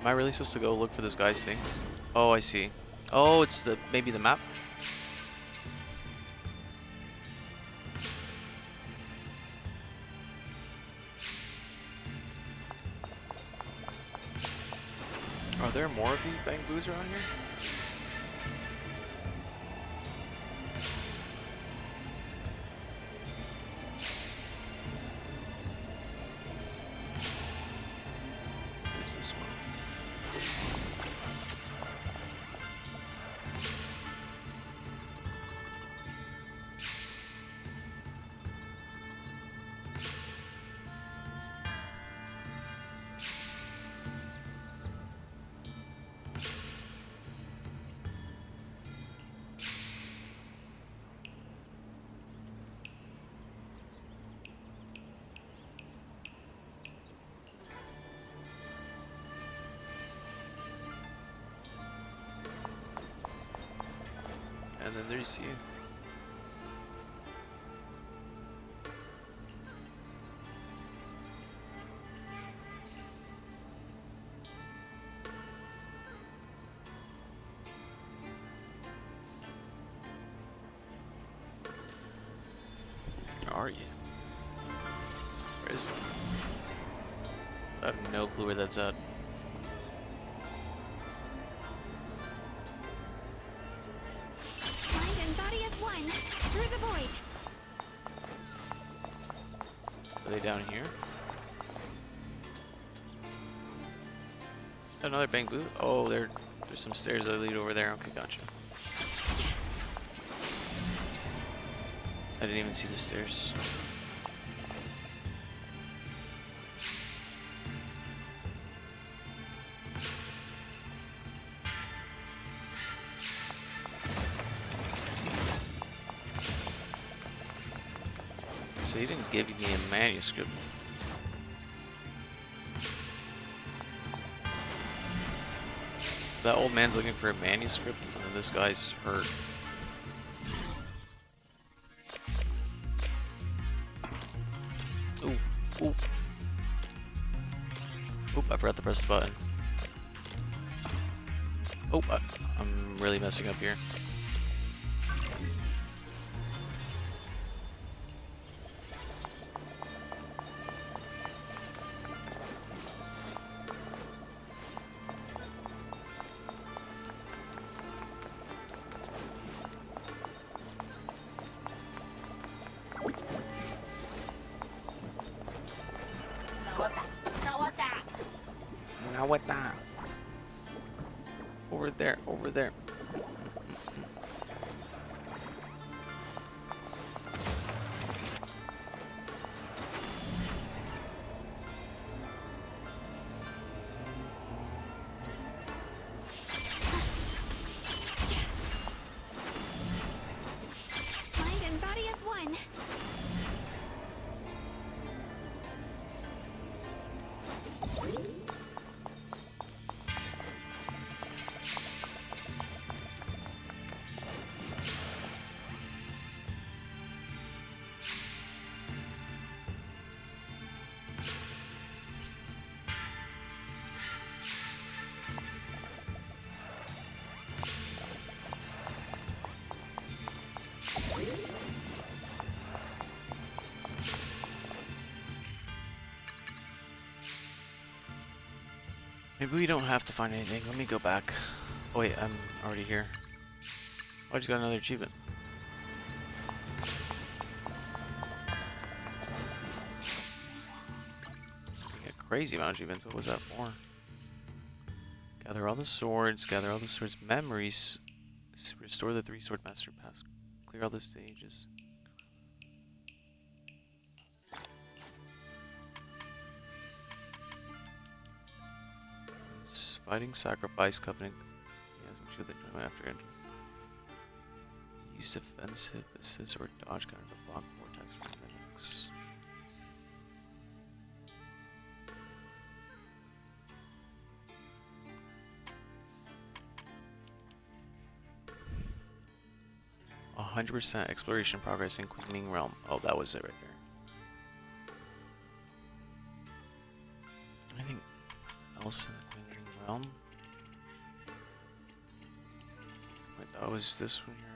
Am I really supposed to go look for this guy's things? Oh, I see. Oh, it's maybe the map? Are there more of these bangbus around here? There's this one. And then there's you. Where are you? Where is it? I have no clue where that's at. Through the void. Are they down here? Another bamboo? Oh, there's some stairs that lead over there. Okay, gotcha. I didn't even see the stairs. So he didn't give me a manuscript. That old man's looking for a manuscript, and this guy's hurt. Ooh, ooh. Oop, I forgot to press the button. Oh, I'm really messing up here. Now what now? Over there, over there. Mind and body as one. Maybe we don't have to find anything. Let me go back. Oh wait, I'm already here. Oh, I just got another achievement. A crazy amount of achievements. What was that for? Gather all the swords. Gather all the swords. Memories. Restore the 3-sword master pass. Clear all the stages. Fighting, sacrifice, covenant. Yes, I'm sure they know after entering. Use defensive, assist, or dodge counter to block vortex for mimics. A 100% exploration progress in Queening Realm. Oh, that was it right there. Anything else in the Queening Realm? Wait, that was this one here, right?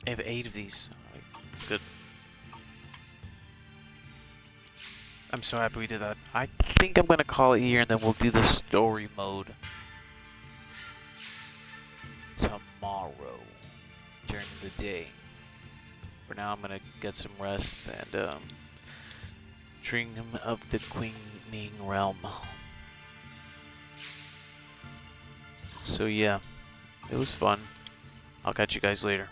I have 8 of these. Alright, that's good. I'm so happy we did that. I think I'm gonna call it here, and then we'll do the story mode tomorrow during the day. For now, I'm gonna get some rest and dream of the Queening Realm. So yeah, it was fun. I'll catch you guys later.